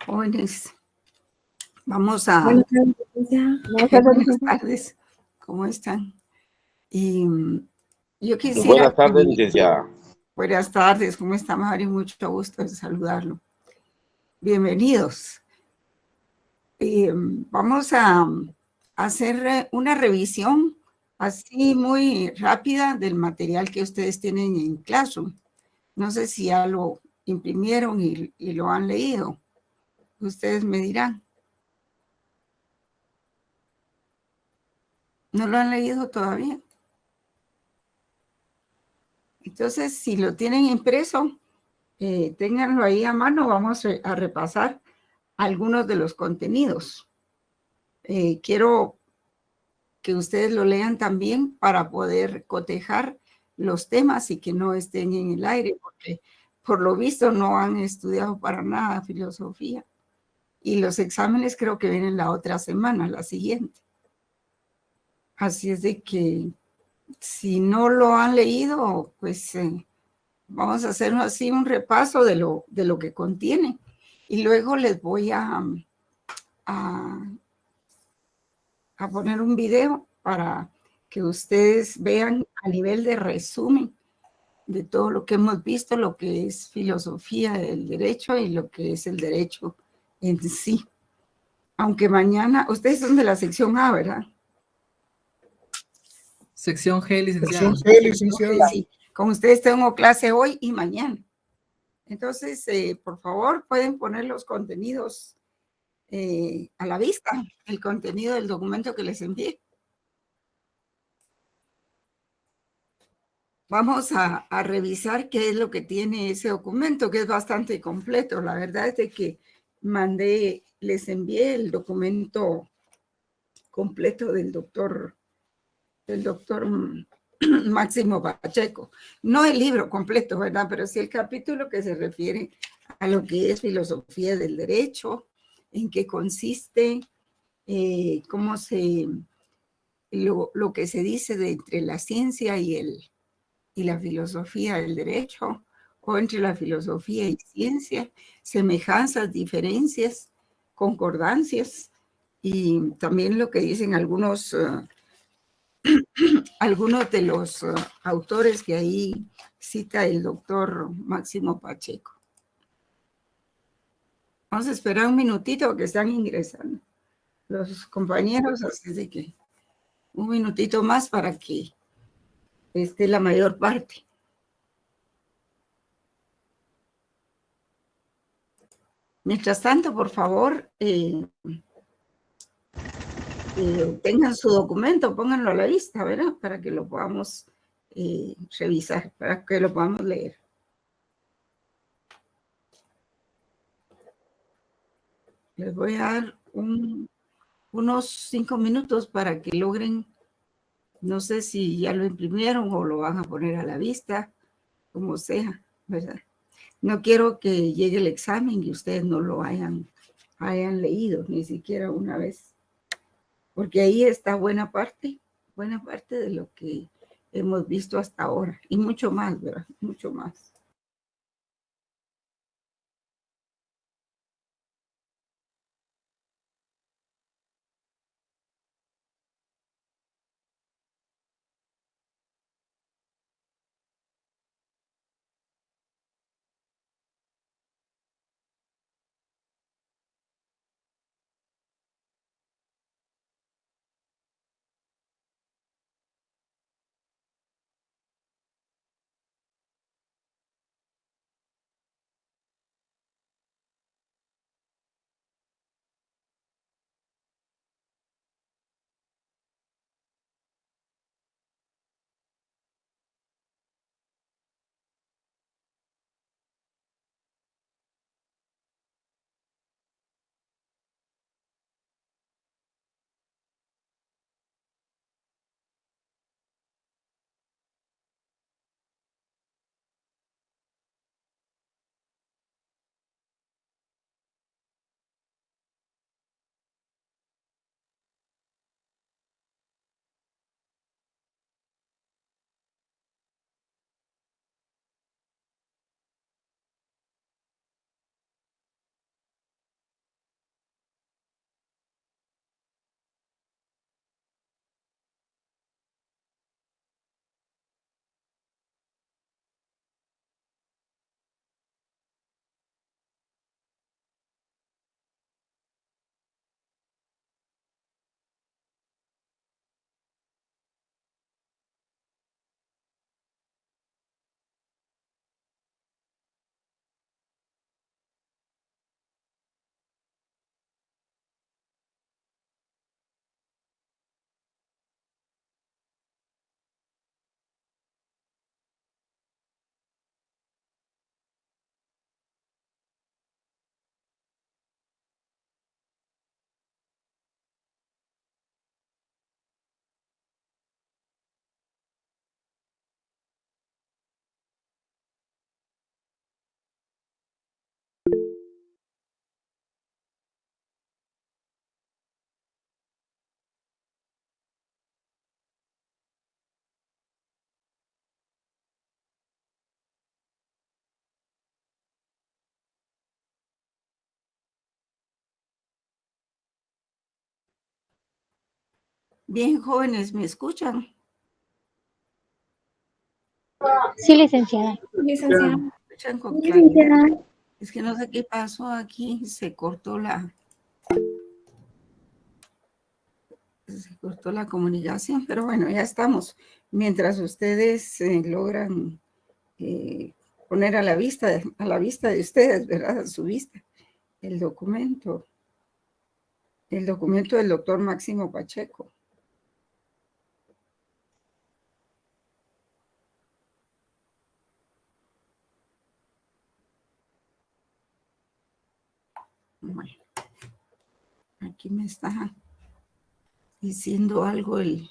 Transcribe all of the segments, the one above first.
Jóvenes, vamos a... Buenas tardes, licenciada. Buenas tardes, ¿cómo están? Y yo quisiera... Buenas tardes, licenciada. Buenas tardes, ¿cómo está, Mario? Mucho gusto de saludarlo. Bienvenidos. Vamos a hacer una revisión así muy rápida del material que ustedes tienen en Classroom. No sé si ya lo imprimieron y lo han leído. Ustedes me dirán. ¿No lo han leído todavía? Entonces, si lo tienen impreso, ténganlo ahí a mano. Vamos a repasar algunos de los contenidos. Quiero que ustedes lo lean también para poder cotejar los temas y que no estén en el aire, porque por lo visto no han estudiado para nada filosofía. Y los exámenes creo que vienen la otra semana, la siguiente. Así es de que si no lo han leído, pues vamos a hacer así un repaso de lo que contiene. Y luego les voy a poner un video para que ustedes vean a nivel de resumen de todo lo que hemos visto, lo que es filosofía del derecho y lo que es el derecho en sí. Aunque mañana, ustedes son de la sección A, ¿verdad? Sección G, licenciada. Sección G, licenciada. Sí, con ustedes tengo clase hoy y mañana. Entonces, por favor, pueden poner los contenidos a la vista, el contenido del documento que les envié. Vamos a revisar qué es lo que tiene ese documento, que es bastante completo. La verdad es de que les envié el documento completo del doctor Máximo Pacheco. No el libro completo, ¿verdad? Pero sí el capítulo que se refiere a lo que es filosofía del derecho, en qué consiste, cómo lo que se dice de entre la ciencia y la filosofía del derecho, o entre la filosofía y ciencia, semejanzas, diferencias, concordancias, y también lo que dicen algunos de los autores que ahí cita el doctor Máximo Pacheco. Vamos a esperar un minutito que están ingresando los compañeros, así de que un minutito más para que esté la mayor parte. Mientras tanto, por favor, tengan su documento, pónganlo a la vista, ¿verdad? Para que lo podamos revisar, para que lo podamos leer. Les voy a dar unos 5 minutos para que logren, no sé si ya lo imprimieron o lo van a poner a la vista, como sea, ¿verdad? No quiero que llegue el examen y ustedes no lo hayan leído, ni siquiera una vez. Porque ahí está buena parte de lo que hemos visto hasta ahora. Y mucho más, ¿verdad? Mucho más. Bien, jóvenes, ¿me escuchan? Sí, licenciada. Licenciada. ¿Me escuchan con Sí, claridad? licenciada. Es que no sé qué pasó aquí, se cortó la comunicación, pero bueno, ya estamos. Mientras ustedes logran poner a la vista de ustedes, ¿verdad? A su vista, el documento del doctor Máximo Pacheco. Bueno, aquí me está diciendo algo el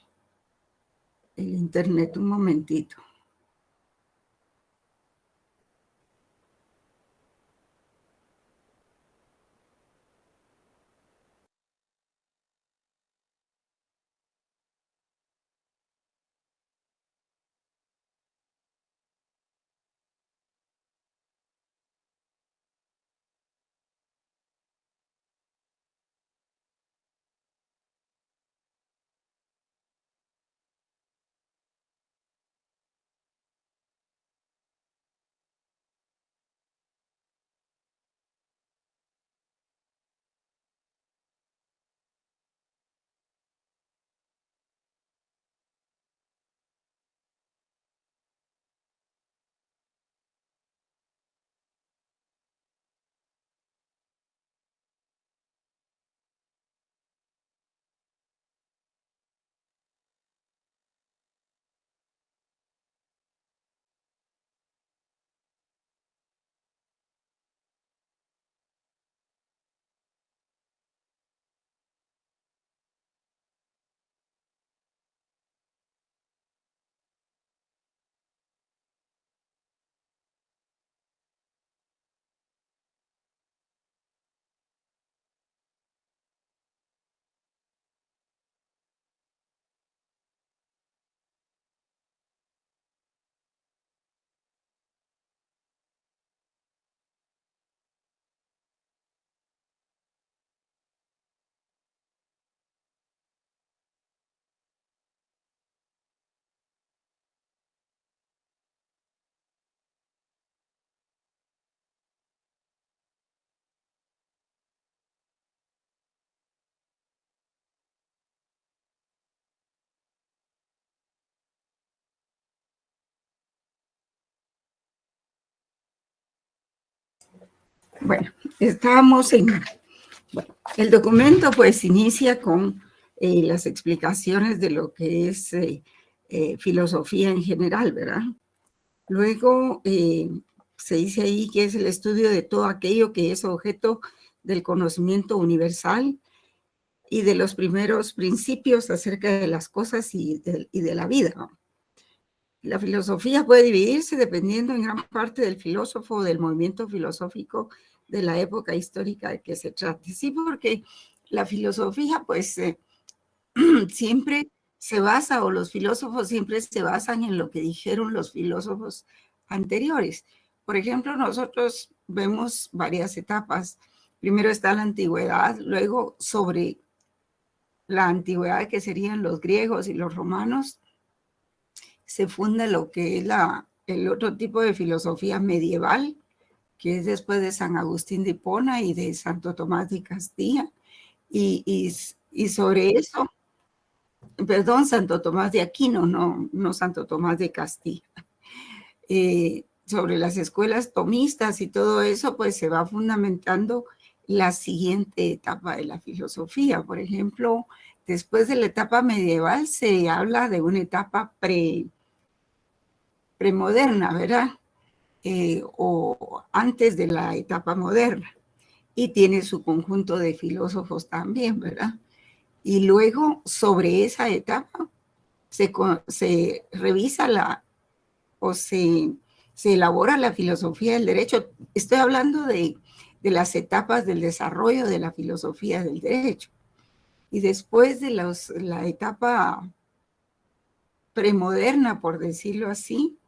internet, un momentito. Bueno, estábamos en... Bueno, el documento pues inicia con las explicaciones de lo que es filosofía en general, ¿verdad? Luego se dice ahí que es el estudio de todo aquello que es objeto del conocimiento universal y de los primeros principios acerca de las cosas y de la vida, ¿no? La filosofía puede dividirse dependiendo en gran parte del filósofo o del movimiento filosófico de la época histórica de que se trate. Sí, porque la filosofía pues siempre se basa, o los filósofos siempre se basan en lo que dijeron los filósofos anteriores. Por ejemplo, nosotros vemos varias etapas. Primero está la antigüedad, luego sobre la antigüedad que serían los griegos y los romanos, se funda lo que es el otro tipo de filosofía medieval, que es después de San Agustín de Hipona y de Santo Tomás de Castilla. Y sobre eso, perdón, Santo Tomás de Aquino, no Santo Tomás de Castilla. Sobre las escuelas tomistas y todo eso, pues se va fundamentando la siguiente etapa de la filosofía. Por ejemplo, después de la etapa medieval se habla de una etapa premoderna, ¿verdad? O antes de la etapa moderna. Y tiene su conjunto de filósofos también, ¿verdad? Y luego sobre esa etapa se revisa o se elabora la filosofía del derecho. Estoy hablando de las etapas del desarrollo de la filosofía del derecho. Y después de la etapa premoderna, por decirlo así,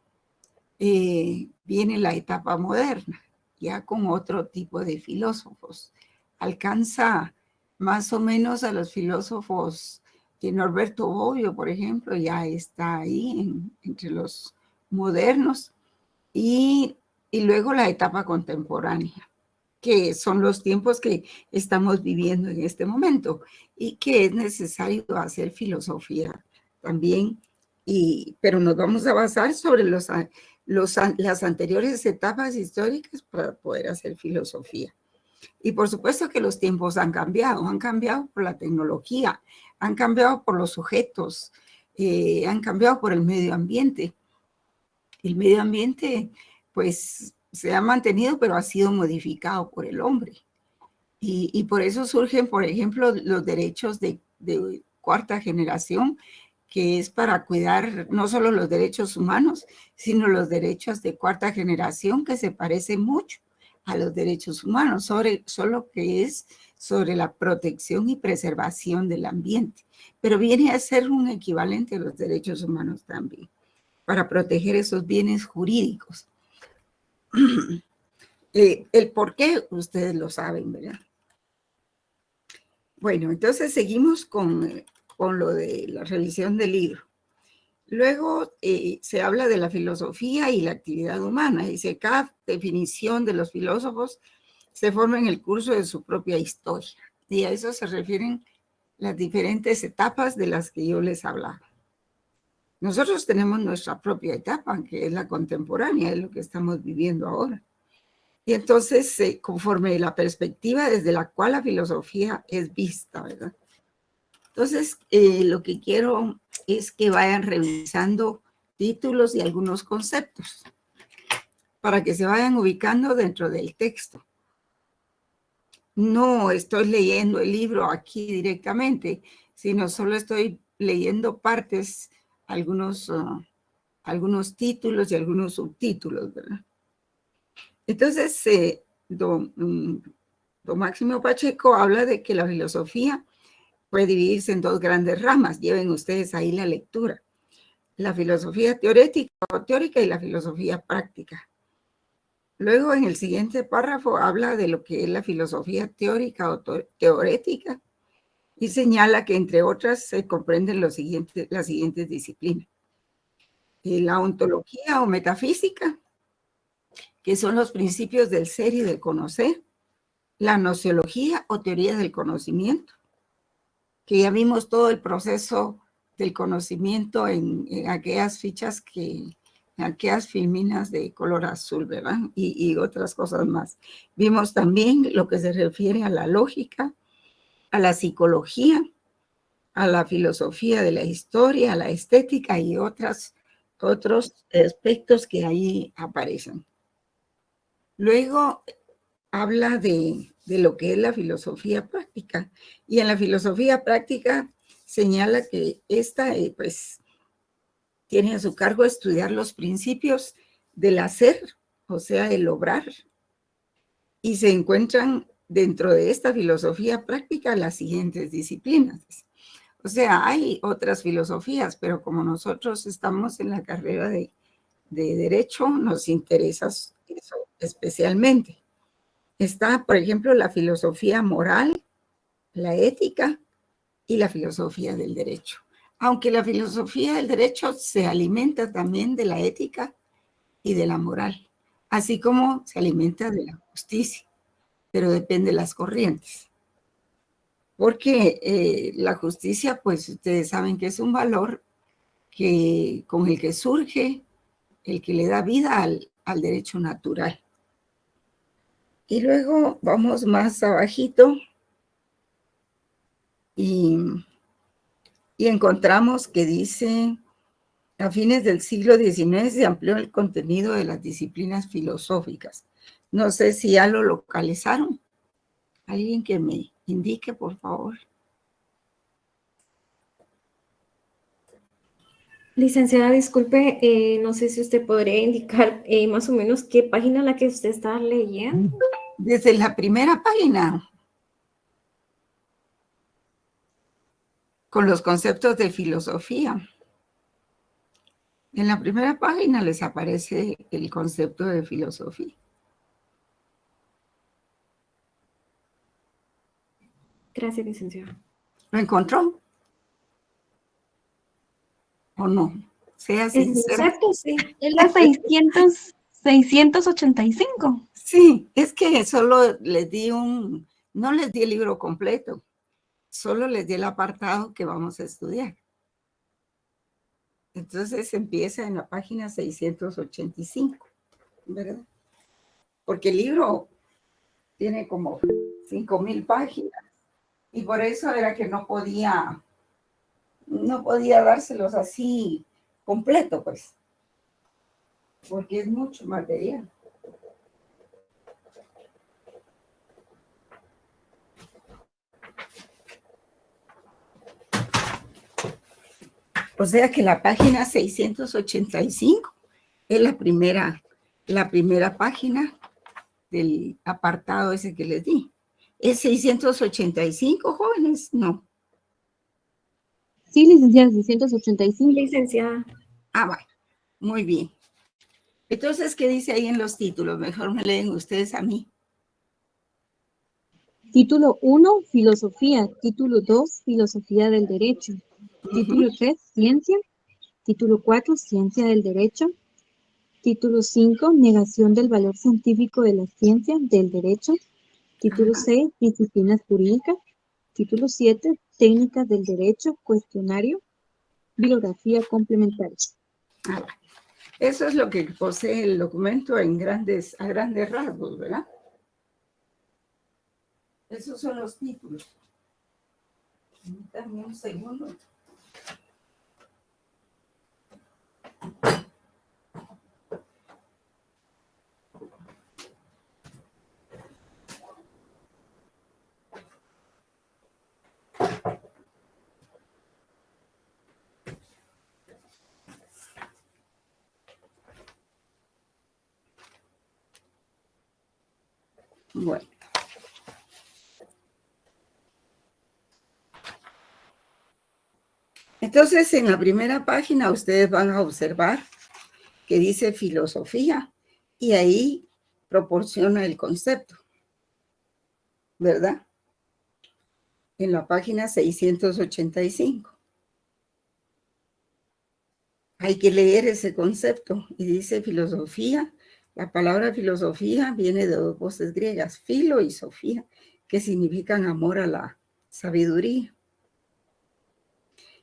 viene la etapa moderna, ya con otro tipo de filósofos. Alcanza más o menos a los filósofos que Norberto Bobbio, por ejemplo, ya está ahí entre los modernos, y luego la etapa contemporánea, que son los tiempos que estamos viviendo en este momento y que es necesario hacer filosofía también, pero nos vamos a basar sobre las anteriores etapas históricas para poder hacer filosofía. Y por supuesto que los tiempos han cambiado por la tecnología, han cambiado por los sujetos, han cambiado por el medio ambiente. El medio ambiente, pues, se ha mantenido, pero ha sido modificado por el hombre. Y por eso surgen, por ejemplo, los derechos de cuarta generación, que es para cuidar no solo los derechos humanos, sino los derechos de cuarta generación, que se parecen mucho a los derechos humanos, solo que es sobre la protección y preservación del ambiente. Pero viene a ser un equivalente a los derechos humanos también, para proteger esos bienes jurídicos. El por qué ustedes lo saben, ¿verdad? Bueno, entonces seguimos con lo de la revisión del libro. Luego se habla de la filosofía y la actividad humana. Dice, cada definición de los filósofos se forma en el curso de su propia historia. Y a eso se refieren las diferentes etapas de las que yo les hablaba. Nosotros tenemos nuestra propia etapa, que es la contemporánea, es lo que estamos viviendo ahora. Y entonces, conforme la perspectiva desde la cual la filosofía es vista, ¿verdad? Entonces, lo que quiero es que vayan revisando títulos y algunos conceptos para que se vayan ubicando dentro del texto. No estoy leyendo el libro aquí directamente, sino solo estoy leyendo partes, algunos títulos y algunos subtítulos, ¿verdad? Entonces, don Máximo Pacheco habla de que la filosofía puede dividirse en dos grandes ramas. Lleven ustedes ahí la lectura. La filosofía teórica y la filosofía práctica. Luego, en el siguiente párrafo, habla de lo que es la filosofía teórica o teorética y señala que, entre otras, se comprenden las siguientes disciplinas. La ontología o metafísica, que son los principios del ser y del conocer. La nociología o teoría del conocimiento, que ya vimos todo el proceso del conocimiento en aquellas fichas en aquellas filminas de color azul, ¿verdad? Y otras cosas más. Vimos también lo que se refiere a la lógica, a la psicología, a la filosofía de la historia, a la estética y otros aspectos que ahí aparecen. Luego habla de lo que es la filosofía práctica. Y en la filosofía práctica señala que esta, pues, tiene a su cargo estudiar los principios del hacer, o sea, el obrar. Y se encuentran dentro de esta filosofía práctica las siguientes disciplinas. O sea, hay otras filosofías, pero como nosotros estamos en la carrera de Derecho, nos interesa eso especialmente. Está, por ejemplo, la filosofía moral, la ética y la filosofía del derecho. Aunque la filosofía del derecho se alimenta también de la ética y de la moral, así como se alimenta de la justicia, pero depende de las corrientes. Porque la justicia, pues ustedes saben que es un valor con el que surge, el que le da vida al derecho natural. Y luego vamos más abajito y encontramos que dice, a fines del siglo XIX se amplió el contenido de las disciplinas filosóficas. No sé si ya lo localizaron. Alguien que me indique, por favor. Licenciada, disculpe, no sé si usted podría indicar más o menos qué página la que usted está leyendo. Desde la primera página, con los conceptos de filosofía. En la primera página les aparece el concepto de filosofía. Gracias, licenciada. ¿Lo encontró? ¿O no? Sea El sincera. concepto, sí. Es la 685. Sí, es que solo les di no les di el libro completo, solo les di el apartado que vamos a estudiar. Entonces empieza en la página 685, ¿verdad? Porque el libro tiene como 5,000 páginas y por eso era que no podía dárselos así completo, pues, porque es mucho material. O sea que la página 685 es la primera página del apartado ese que les di. ¿Es 685, jóvenes? No. Sí, licenciada, 685. Licenciada. Ah, bueno, muy bien. Entonces, ¿qué dice ahí en los títulos? Mejor me leen ustedes a mí. Título 1, Filosofía. Título 2, Filosofía del Derecho. Título 3, Ciencia. Título 4, Ciencia del Derecho. Título 5, Negación del valor científico de la ciencia del derecho. Título 6, Disciplinas jurídicas. Título 7, Técnicas del derecho, cuestionario. Bibliografía complementaria. Ah, bueno. Eso es lo que posee el documento a grandes rasgos, ¿verdad? Esos son los títulos. Dame un segundo. Bueno. Entonces, en la primera página ustedes van a observar que dice filosofía y ahí proporciona el concepto, ¿verdad? En la página 685. Hay que leer ese concepto y dice filosofía. La palabra filosofía viene de dos voces griegas, filo y sofía, que significan amor a la sabiduría.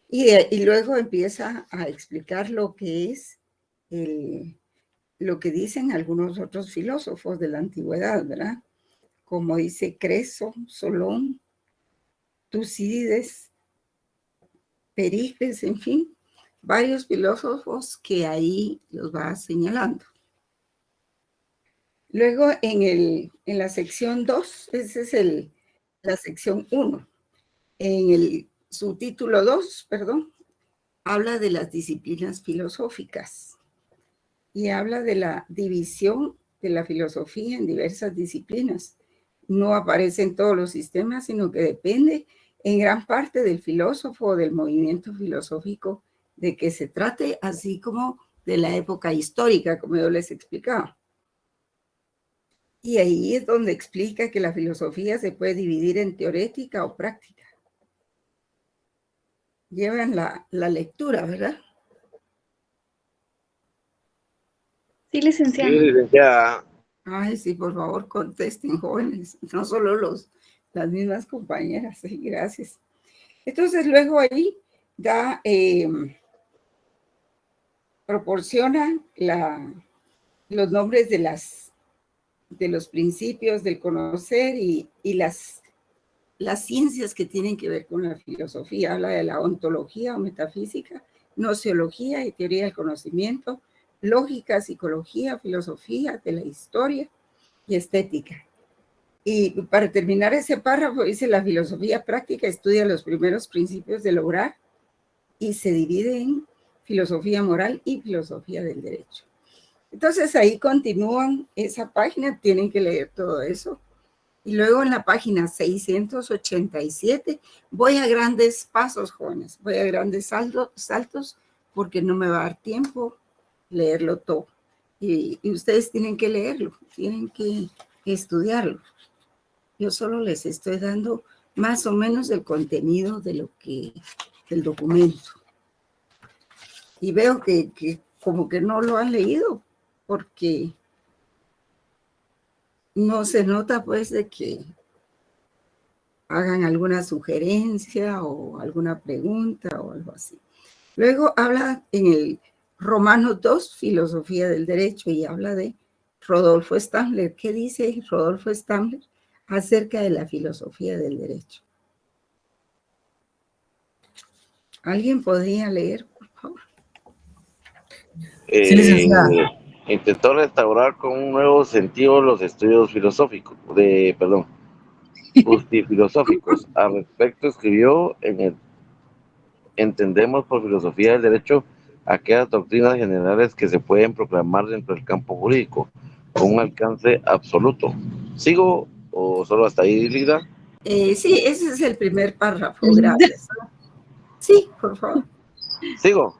Y luego empieza a explicar lo que es lo que dicen algunos otros filósofos de la antigüedad, ¿verdad? Como dice Creso, Solón, Tucídides, Pericles, en fin, varios filósofos que ahí los va señalando. Luego en la sección 2, esa es la sección 1, en el subtítulo 2, perdón, habla de las disciplinas filosóficas y habla de la división de la filosofía en diversas disciplinas. No aparece en todos los sistemas, sino que depende en gran parte del filósofo o del movimiento filosófico de que se trate, así como de la época histórica, como yo les explicaba. Y ahí es donde explica que la filosofía se puede dividir en teorética o práctica. Llevan la lectura, ¿verdad? Sí, licenciada. Sí, licenciada. Ay, sí, por favor, contesten, jóvenes, no solo las mismas compañeras. Sí, gracias. Entonces, luego ahí proporciona los nombres de los principios del conocer y las ciencias que tienen que ver con la filosofía. Habla de la ontología o metafísica, nociología y teoría del conocimiento, lógica, psicología, filosofía de la historia y estética. Y para terminar ese párrafo dice: la filosofía práctica estudia los primeros principios del obrar y se divide en filosofía moral y filosofía del derecho. Entonces ahí continúan esa página, tienen que leer todo eso. Y luego en la página 687 voy a grandes pasos, jóvenes, voy a grandes saltos porque no me va a dar tiempo leerlo todo. Y ustedes tienen que leerlo, tienen que estudiarlo. Yo solo les estoy dando más o menos el contenido del documento. Y veo que como que no lo han leído, porque no se nota pues de que hagan alguna sugerencia o alguna pregunta o algo así. Luego habla en el Romanos 2, filosofía del derecho, y habla de Rodolfo Stammler. ¿Qué dice Rodolfo Stammler acerca de la filosofía del derecho? ¿Alguien podría leer, por favor? Sí, licenciada. Intentó restaurar con un nuevo sentido los estudios filosóficos, justifilosóficos. Al respecto escribió entendemos por filosofía del derecho aquellas doctrinas generales que se pueden proclamar dentro del campo jurídico con un alcance absoluto. ¿Sigo o solo hasta ahí, Lida? Sí, ese es el primer párrafo, gracias. Sí, por favor. ¿Sigo?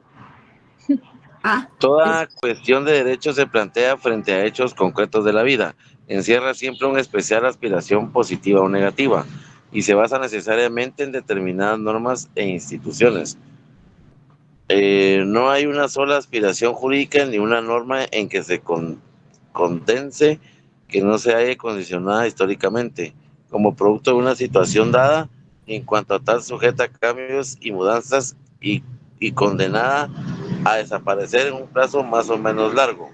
Ah, Toda cuestión de derecho se plantea frente a hechos concretos de la vida. Encierra siempre una especial aspiración positiva o negativa y se basa necesariamente en determinadas normas e instituciones. No hay una sola aspiración jurídica ni una norma en que se condense que no se haya condicionada históricamente como producto de una situación dada, en cuanto a tal sujeta a cambios y mudanzas y condenada a desaparecer en un plazo más o menos largo.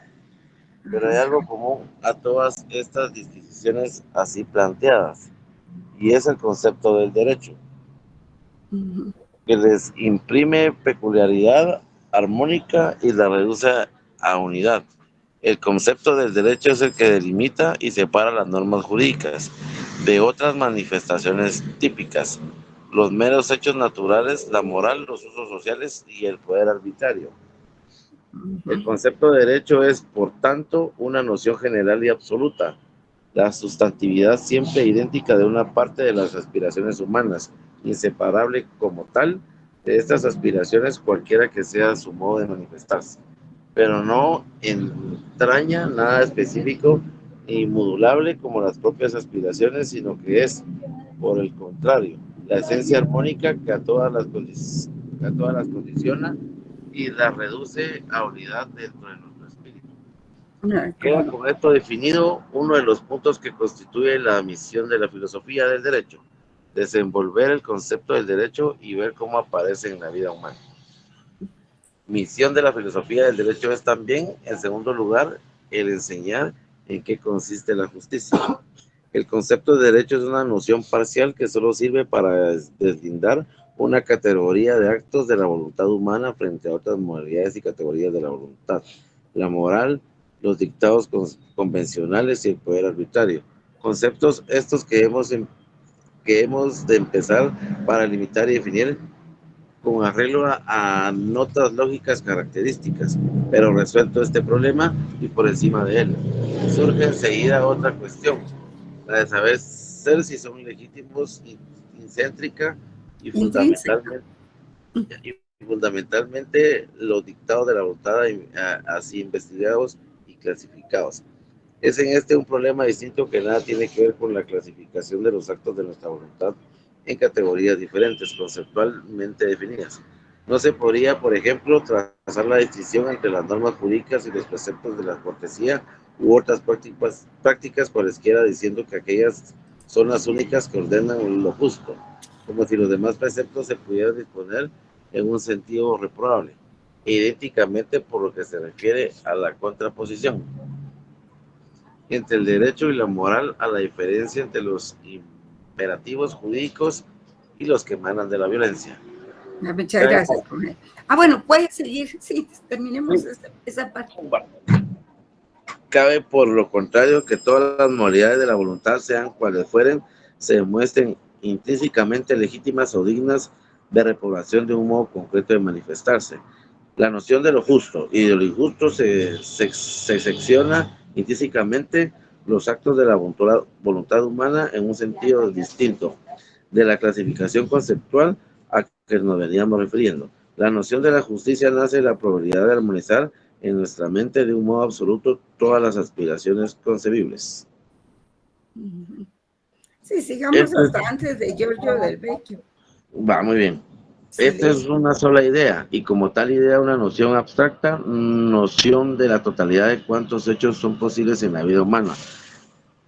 Pero hay algo común a todas estas disquisiciones así planteadas, y es el concepto del derecho, que les imprime peculiaridad armónica y la reduce a unidad. El concepto del derecho es el que delimita y separa las normas jurídicas de otras manifestaciones típicas, los meros hechos naturales, la moral, los usos sociales y el poder arbitrario. El concepto de derecho es, por tanto, una noción general y absoluta, la sustantividad siempre idéntica de una parte de las aspiraciones humanas, inseparable como tal de estas aspiraciones cualquiera que sea su modo de manifestarse, pero no entraña nada específico e inmodulable como las propias aspiraciones, sino que es, por el contrario, la esencia armónica que a todas las condiciona y las reduce a unidad dentro de nuestro espíritu. Queda con esto definido uno de los puntos que constituye la misión de la filosofía del derecho: desenvolver el concepto del derecho y ver cómo aparece en la vida humana. Misión de la filosofía del derecho es también, en segundo lugar, el enseñar en qué consiste la justicia. El concepto de derecho es una noción parcial que solo sirve para deslindar una categoría de actos de la voluntad humana frente a otras modalidades y categorías de la voluntad: la moral, los dictados convencionales y el poder arbitrario. Conceptos estos que hemos de empezar para limitar y definir con arreglo a notas lógicas características, pero resuelto este problema y por encima de él, surge enseguida otra cuestión, la de saber ser si son legítimos, incéntrica y fundamentalmente los dictados de la voluntad, así investigados y clasificados. Es en este un problema distinto que nada tiene que ver con la clasificación de los actos de nuestra voluntad en categorías diferentes, conceptualmente definidas. No se podría, por ejemplo, trazar la distinción entre las normas jurídicas y los preceptos de la cortesía u otras prácticas cualesquiera, diciendo que aquellas son las únicas que ordenan lo justo, como si los demás preceptos se pudieran disponer en un sentido reprobable, idénticamente por lo que se refiere a la contraposición entre el derecho y la moral, a la diferencia entre los imperativos jurídicos y los que emanan de la violencia. Muchas gracias. Bueno, puede seguir. Sí, terminemos esa parte. Cabe, por lo contrario, que todas las modalidades de la voluntad, sean cuales fueren, se demuestren intrínsecamente legítimas o dignas de reprobación de un modo concreto de manifestarse. La noción de lo justo y de lo injusto se secciona intrínsecamente los actos de la voluntad humana en un sentido distinto de la clasificación conceptual a que nos veníamos refiriendo. La noción de la justicia nace de la probabilidad de armonizar en nuestra mente de un modo absoluto todas las aspiraciones concebibles. Sí, sigamos hasta antes de Giorgio del Vecchio. Va, muy bien. Esta es una sola idea, y como tal idea una noción abstracta, noción de la totalidad de cuántos hechos son posibles en la vida humana.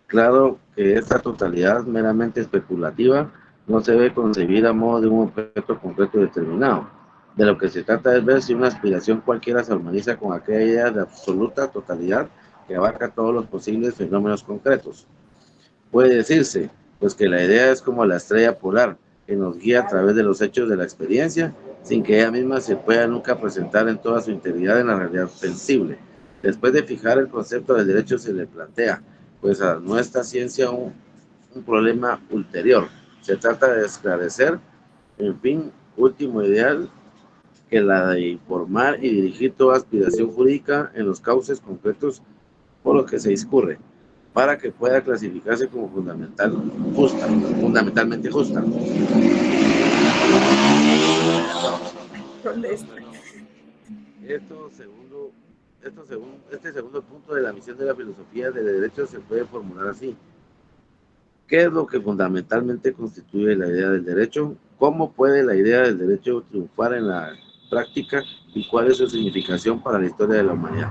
Claro que esta totalidad meramente especulativa no se debe concebir a modo de un objeto concreto determinado. De lo que se trata es ver si una aspiración cualquiera se armoniza con aquella idea de absoluta totalidad que abarca todos los posibles fenómenos concretos. Puede decirse, pues, que la idea es como la estrella polar, que nos guía a través de los hechos de la experiencia, sin que ella misma se pueda nunca presentar en toda su integridad en la realidad sensible. Después de fijar el concepto del derecho se le plantea, pues, a nuestra ciencia un problema ulterior. Se trata de esclarecer, en fin, último ideal, que la de informar y dirigir toda aspiración jurídica en los cauces concretos por los que se discurre, para que pueda clasificarse como fundamentalmente justa. ¿Dónde está? Este segundo punto de la misión de la filosofía del derecho se puede formular así. ¿Qué es lo que fundamentalmente constituye la idea del derecho? ¿Cómo puede la idea del derecho triunfar en la práctica? ¿Y cuál es su significación para la historia de la humanidad?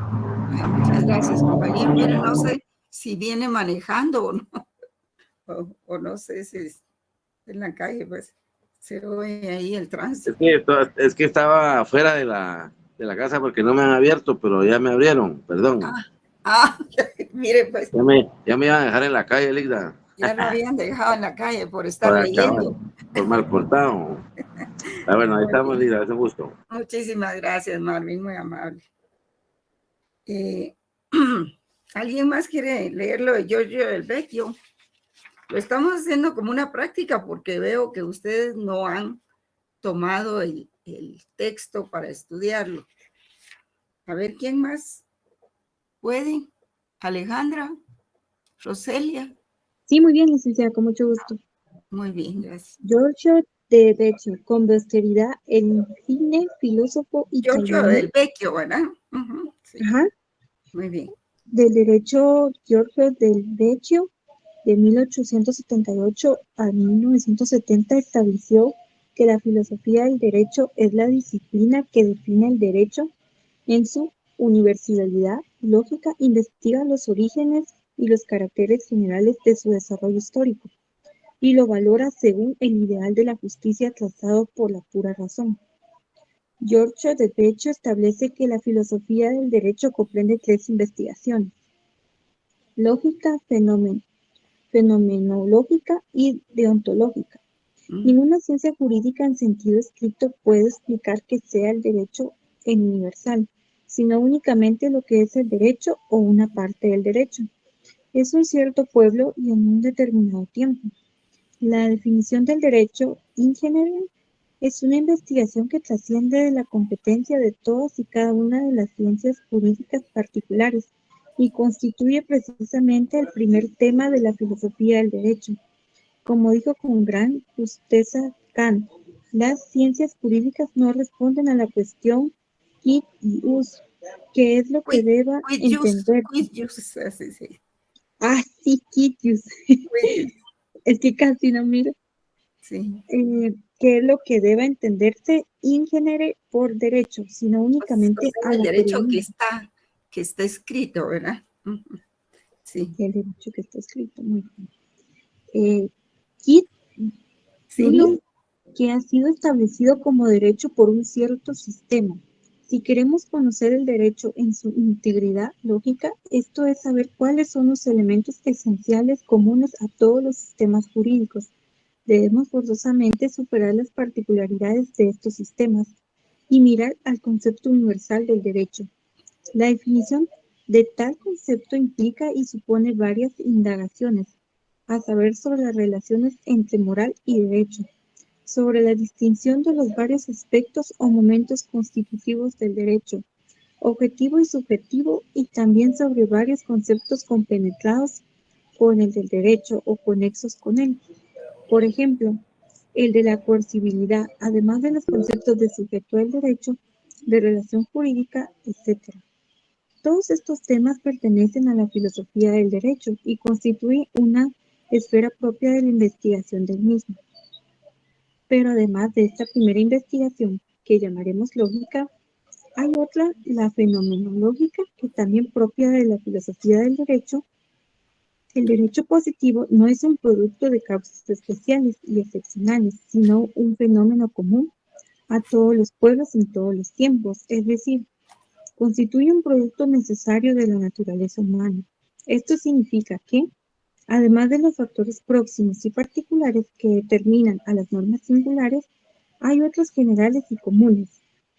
Muchas gracias, compañero. Pero no sé si viene manejando o no, o no sé si es en la calle, pues se oye ahí el tránsito. Es que estaba fuera de la casa porque no me han abierto, pero ya me abrieron, perdón. Mire, pues. Ya me iban a dejar en la calle, Ligda. Ya lo habían dejado en la calle por estar leyendo. Por mal portado. Bueno, ahí estamos, Ligda, es un gusto. Muchísimas gracias, Marvin, muy amable. ¿Alguien más quiere leerlo de Giorgio del Vecchio? Lo estamos haciendo como una práctica porque veo que ustedes no han tomado el texto para estudiarlo. A ver, ¿quién más puede? Alejandra, Roselia. Sí, muy bien, licenciada, con mucho gusto. Muy bien, gracias. Giorgio del Vecchio, con posteridad, el insigne filósofo italiano. Giorgio del Vecchio, ¿verdad? Sí. Ajá. Muy bien. Del derecho Giorgio del Vecchio, de 1878 a 1970, estableció que la filosofía del derecho es la disciplina que define el derecho en su universalidad lógica, investiga los orígenes y los caracteres generales de su desarrollo histórico y lo valora según el ideal de la justicia trazado por la pura razón. Giorgio del Vecchio establece que la filosofía del derecho comprende tres investigaciones: lógica, fenomenológica y deontológica. Ninguna ciencia jurídica en sentido estricto puede explicar que sea el derecho en universal, sino únicamente lo que es el derecho o una parte del derecho. Es un cierto pueblo y en un determinado tiempo. La definición del derecho in general es una investigación que trasciende de la competencia de todas y cada una de las ciencias jurídicas particulares y constituye precisamente el primer tema de la filosofía del derecho. Como dijo con gran justeza Kant, las ciencias jurídicas no responden a la cuestión quid ius, que es lo que deba entender. Ah, sí, quid ius. Es que casi no miro. Sí. Que es lo que deba entenderse in genere por derecho, sino únicamente el derecho que está escrito, ¿verdad? Sí. El derecho que está escrito, muy bien. Quid, sí, que ha sido establecido como derecho por un cierto sistema. Si queremos conocer el derecho en su integridad lógica, esto es saber cuáles son los elementos esenciales comunes a todos los sistemas jurídicos. Debemos forzosamente superar las particularidades de estos sistemas y mirar al concepto universal del derecho. La definición de tal concepto implica y supone varias indagaciones, a saber, sobre las relaciones entre moral y derecho, sobre la distinción de los varios aspectos o momentos constitutivos del derecho, objetivo y subjetivo, y también sobre varios conceptos compenetrados con el del derecho o conexos con él. Por ejemplo, el de la coercibilidad, además de los conceptos de sujeto del derecho, de relación jurídica, etc. Todos estos temas pertenecen a la filosofía del derecho y constituyen una esfera propia de la investigación del mismo. Pero además de esta primera investigación, que llamaremos lógica, hay otra, la fenomenológica, que también propia de la filosofía del derecho. El derecho positivo no es un producto de causas especiales y excepcionales, sino un fenómeno común a todos los pueblos en todos los tiempos, es decir, constituye un producto necesario de la naturaleza humana. Esto significa que, además de los factores próximos y particulares que determinan a las normas singulares, hay otros generales y comunes.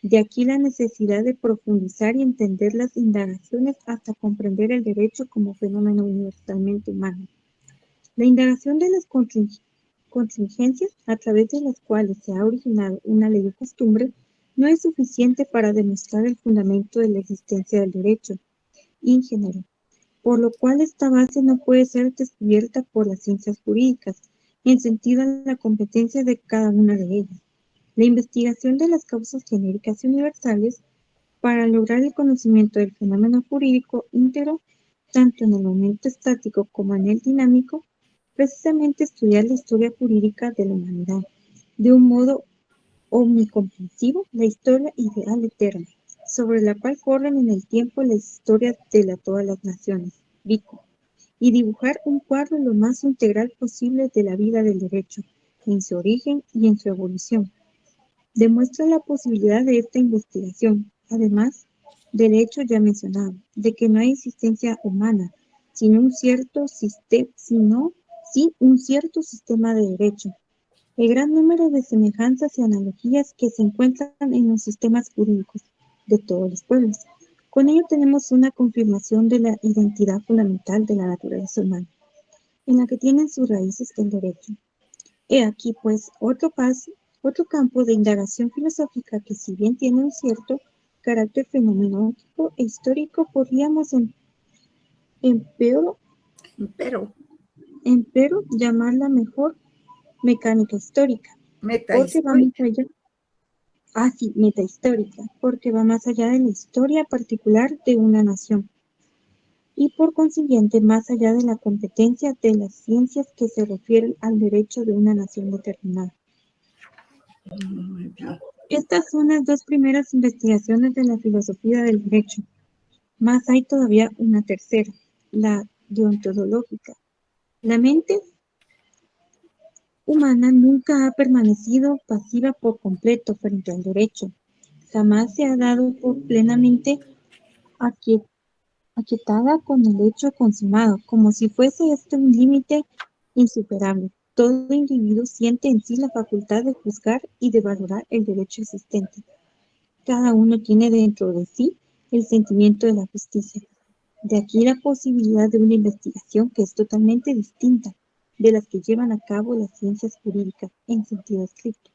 De aquí la necesidad de profundizar y entender las indagaciones hasta comprender el derecho como fenómeno universalmente humano. La indagación de las contingencias a través de las cuales se ha originado una ley o costumbre no es suficiente para demostrar el fundamento de la existencia del derecho in genere, por lo cual esta base no puede ser descubierta por las ciencias jurídicas, en sentido a la competencia de cada una de ellas. La investigación de las causas genéricas y universales para lograr el conocimiento del fenómeno jurídico íntegro, tanto en el momento estático como en el dinámico, precisamente estudiar la historia jurídica de la humanidad, de un modo omnicomprensivo, la historia ideal eterna, sobre la cual corren en el tiempo las historias de todas las naciones, Vico, y dibujar un cuadro lo más integral posible de la vida del derecho, en su origen y en su evolución. Demuestra la posibilidad de esta investigación, además del hecho ya mencionado, de que no hay existencia humana sin un cierto sistema de derecho. El gran número de semejanzas y analogías que se encuentran en los sistemas jurídicos de todos los pueblos. Con ello tenemos una confirmación de la identidad fundamental de la naturaleza humana, en la que tienen sus raíces el derecho. He aquí, pues, otro campo de indagación filosófica que, si bien tiene un cierto carácter fenomenológico e histórico, podríamos empero llamarla mejor mecánica histórica, porque va más allá. Metahistórica, porque va más allá de la historia particular de una nación, y por consiguiente más allá de la competencia de las ciencias que se refieren al derecho de una nación determinada. Muy bien. Estas son las dos primeras investigaciones de la filosofía del derecho. Más hay todavía una tercera, la deontológica. La mente humana nunca ha permanecido pasiva por completo frente al derecho. Jamás se ha dado por plenamente aquietada con el hecho consumado, como si fuese este un límite insuperable. Todo individuo siente en sí la facultad de juzgar y de valorar el derecho existente. Cada uno tiene dentro de sí el sentimiento de la justicia. De aquí la posibilidad de una investigación que es totalmente distinta de las que llevan a cabo las ciencias jurídicas en sentido estricto.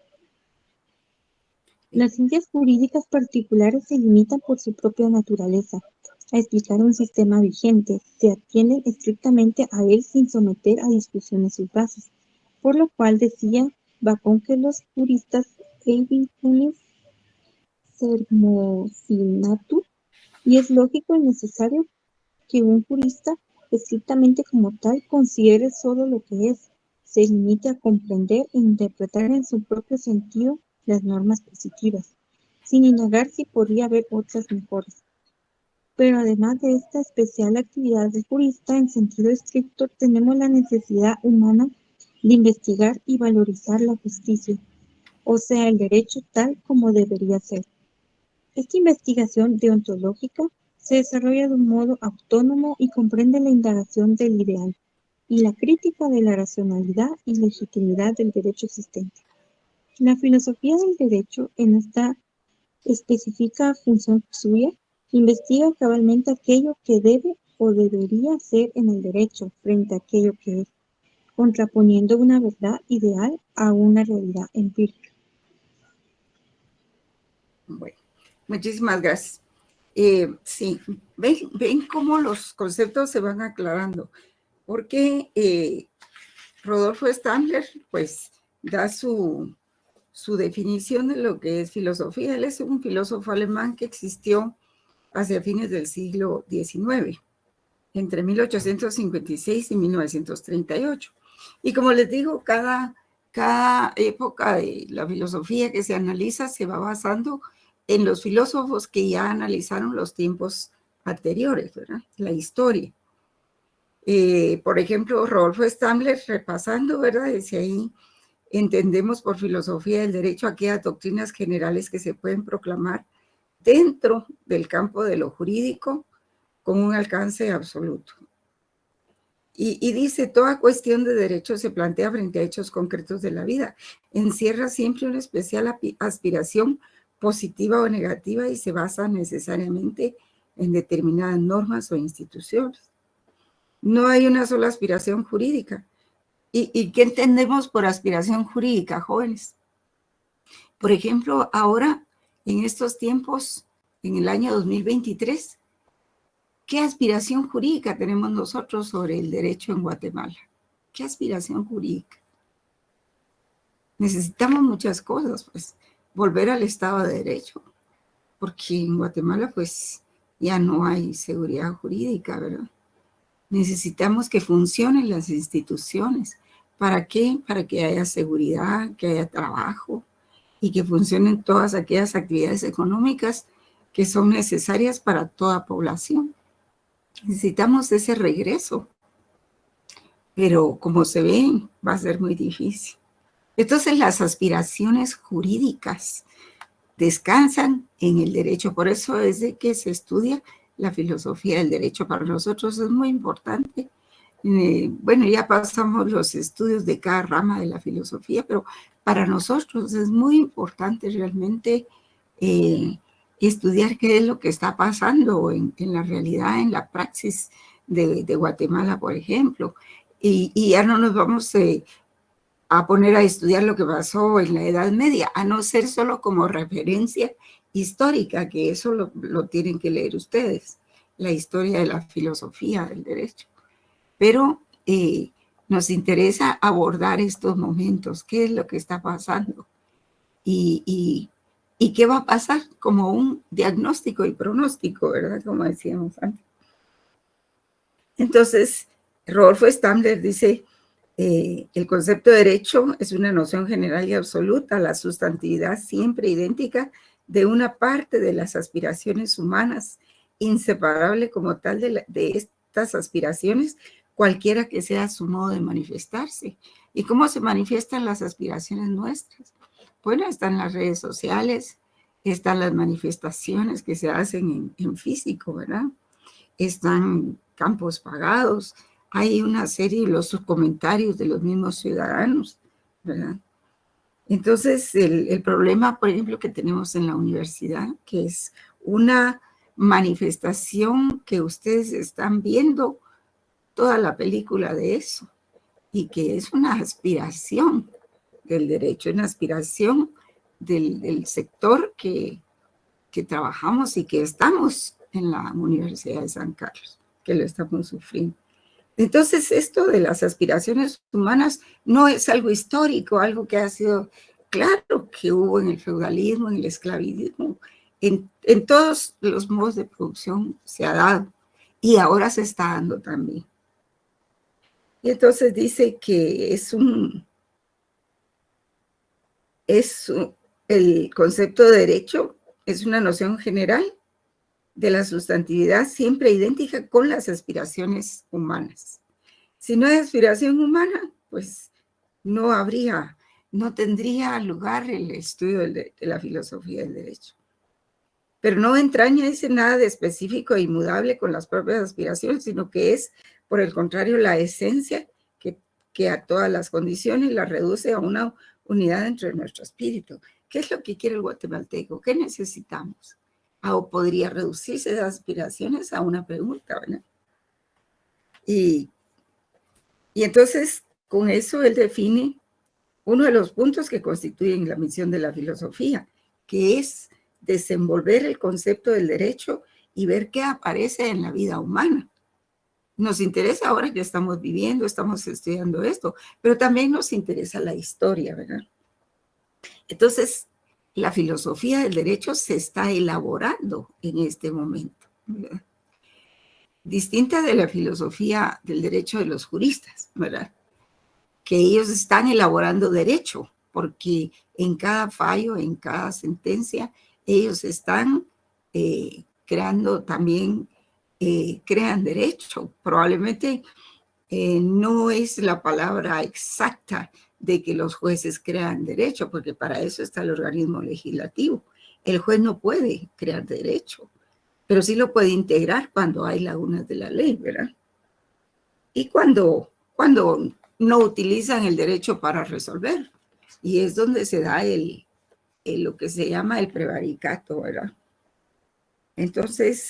Las ciencias jurídicas particulares se limitan por su propia naturaleza a explicar un sistema vigente, se atienden estrictamente a él sin someter a discusiones sus bases, por lo cual decía Bacon que los juristas eivicunes sermosinatur, y es lógico y necesario que un jurista, estrictamente como tal, considere solo lo que es, se limite a comprender e interpretar en su propio sentido las normas positivas, sin indagar si podría haber otras mejores. Pero además de esta especial actividad del jurista en sentido estricto, tenemos la necesidad humana de investigar y valorizar la justicia, o sea, el derecho tal como debería ser. Esta investigación deontológica se desarrolla de un modo autónomo y comprende la indagación del ideal y la crítica de la racionalidad y legitimidad del derecho existente. La filosofía del derecho, en esta específica función suya, investiga cabalmente aquello que debe o debería ser en el derecho frente a aquello que es, contraponiendo una verdad ideal a una realidad empírica. Bueno, muchísimas gracias. Sí, ven cómo los conceptos se van aclarando, porque Rodolfo Stammler, pues, da su definición de lo que es filosofía. Él es un filósofo alemán que existió hacia fines del siglo XIX, entre 1856 y 1938. Y como les digo, cada cada época de la filosofía que se analiza se va basando en los filósofos que ya analizaron los tiempos anteriores, ¿verdad? La historia. Por ejemplo, Rodolfo Stammler, repasando, ¿verdad? Dice ahí, entendemos por filosofía del derecho aquellas doctrinas generales que se pueden proclamar dentro del campo de lo jurídico con un alcance absoluto. Y dice, toda cuestión de derecho se plantea frente a hechos concretos de la vida. Encierra siempre una especial aspiración positiva o negativa y se basa necesariamente en determinadas normas o instituciones. No hay una sola aspiración jurídica. ¿Y qué entendemos por aspiración jurídica, jóvenes? Por ejemplo, ahora, en estos tiempos, en el año 2023, ¿qué aspiración jurídica tenemos nosotros sobre el derecho en Guatemala? ¿Qué aspiración jurídica? Necesitamos muchas cosas, pues, volver al Estado de Derecho, porque en Guatemala, pues, ya no hay seguridad jurídica, ¿verdad? Necesitamos que funcionen las instituciones. ¿Para qué? Para que haya seguridad, que haya trabajo y que funcionen todas aquellas actividades económicas que son necesarias para toda población. Necesitamos ese regreso, pero como se ve, va a ser muy difícil. Entonces, las aspiraciones jurídicas descansan en el derecho. Por eso es de que se estudia la filosofía del derecho. Para nosotros es muy importante. Bueno, ya pasamos los estudios de cada rama de la filosofía, pero para nosotros es muy importante realmente estudiar qué es lo que está pasando en la realidad, en la praxis de Guatemala, por ejemplo. Y ya no nos vamos a poner a estudiar lo que pasó en la Edad Media, a no ser solo como referencia histórica, que eso lo tienen que leer ustedes, la historia de la filosofía del derecho. Pero nos interesa abordar estos momentos, qué es lo que está pasando y qué va a pasar, como un diagnóstico y pronóstico, ¿verdad? Como decíamos antes. Entonces, Rodolfo Stammler dice, el concepto de derecho es una noción general y absoluta, la sustantividad siempre idéntica de una parte de las aspiraciones humanas, inseparable como tal de estas aspiraciones, cualquiera que sea su modo de manifestarse. ¿Y cómo se manifiestan las aspiraciones nuestras? Bueno, están las redes sociales, están las manifestaciones que se hacen en físico, ¿verdad? Están campos pagados, hay una serie de los comentarios de los mismos ciudadanos, ¿verdad? Entonces, el problema, por ejemplo, que tenemos en la universidad, que es una manifestación que ustedes están viendo toda la película de eso, y que es una aspiración del derecho, una aspiración del sector que trabajamos y que estamos en la Universidad de San Carlos, que lo estamos sufriendo. Entonces, esto de las aspiraciones humanas no es algo histórico, algo que ha sido claro que hubo en el feudalismo, en el esclavismo, en todos los modos de producción se ha dado y ahora se está dando también. Y entonces dice que el concepto de derecho es una noción general de la sustantividad siempre idéntica con las aspiraciones humanas. Si no hay aspiración humana, pues no tendría lugar el estudio de la filosofía del derecho. Pero no entraña, dice, nada de específico e inmudable con las propias aspiraciones, sino que es, por el contrario, la esencia que a todas las condiciones la reduce a una unidad entre nuestro espíritu. ¿Qué es lo que quiere el guatemalteco? ¿Qué necesitamos? O podría reducirse las aspiraciones a una pregunta, ¿verdad? Y entonces, con eso él define uno de los puntos que constituyen la misión de la filosofía, que es desenvolver el concepto del derecho y ver qué aparece en la vida humana. Nos interesa ahora que estamos viviendo, estamos estudiando esto, pero también nos interesa la historia, ¿verdad? Entonces, la filosofía del derecho se está elaborando en este momento, ¿verdad? Distinta de la filosofía del derecho de los juristas, ¿verdad? que ellos están elaborando derecho, porque en cada fallo, en cada sentencia, ellos están creando también, crean derecho. Probablemente no es la palabra exacta de que los jueces crean derecho, porque para eso está el organismo legislativo. El juez no puede crear derecho, pero sí lo puede integrar cuando hay lagunas de la ley, ¿verdad? Y cuando no utilizan el derecho para resolver. Y es donde se da lo que se llama el prevaricato, ¿verdad? Entonces,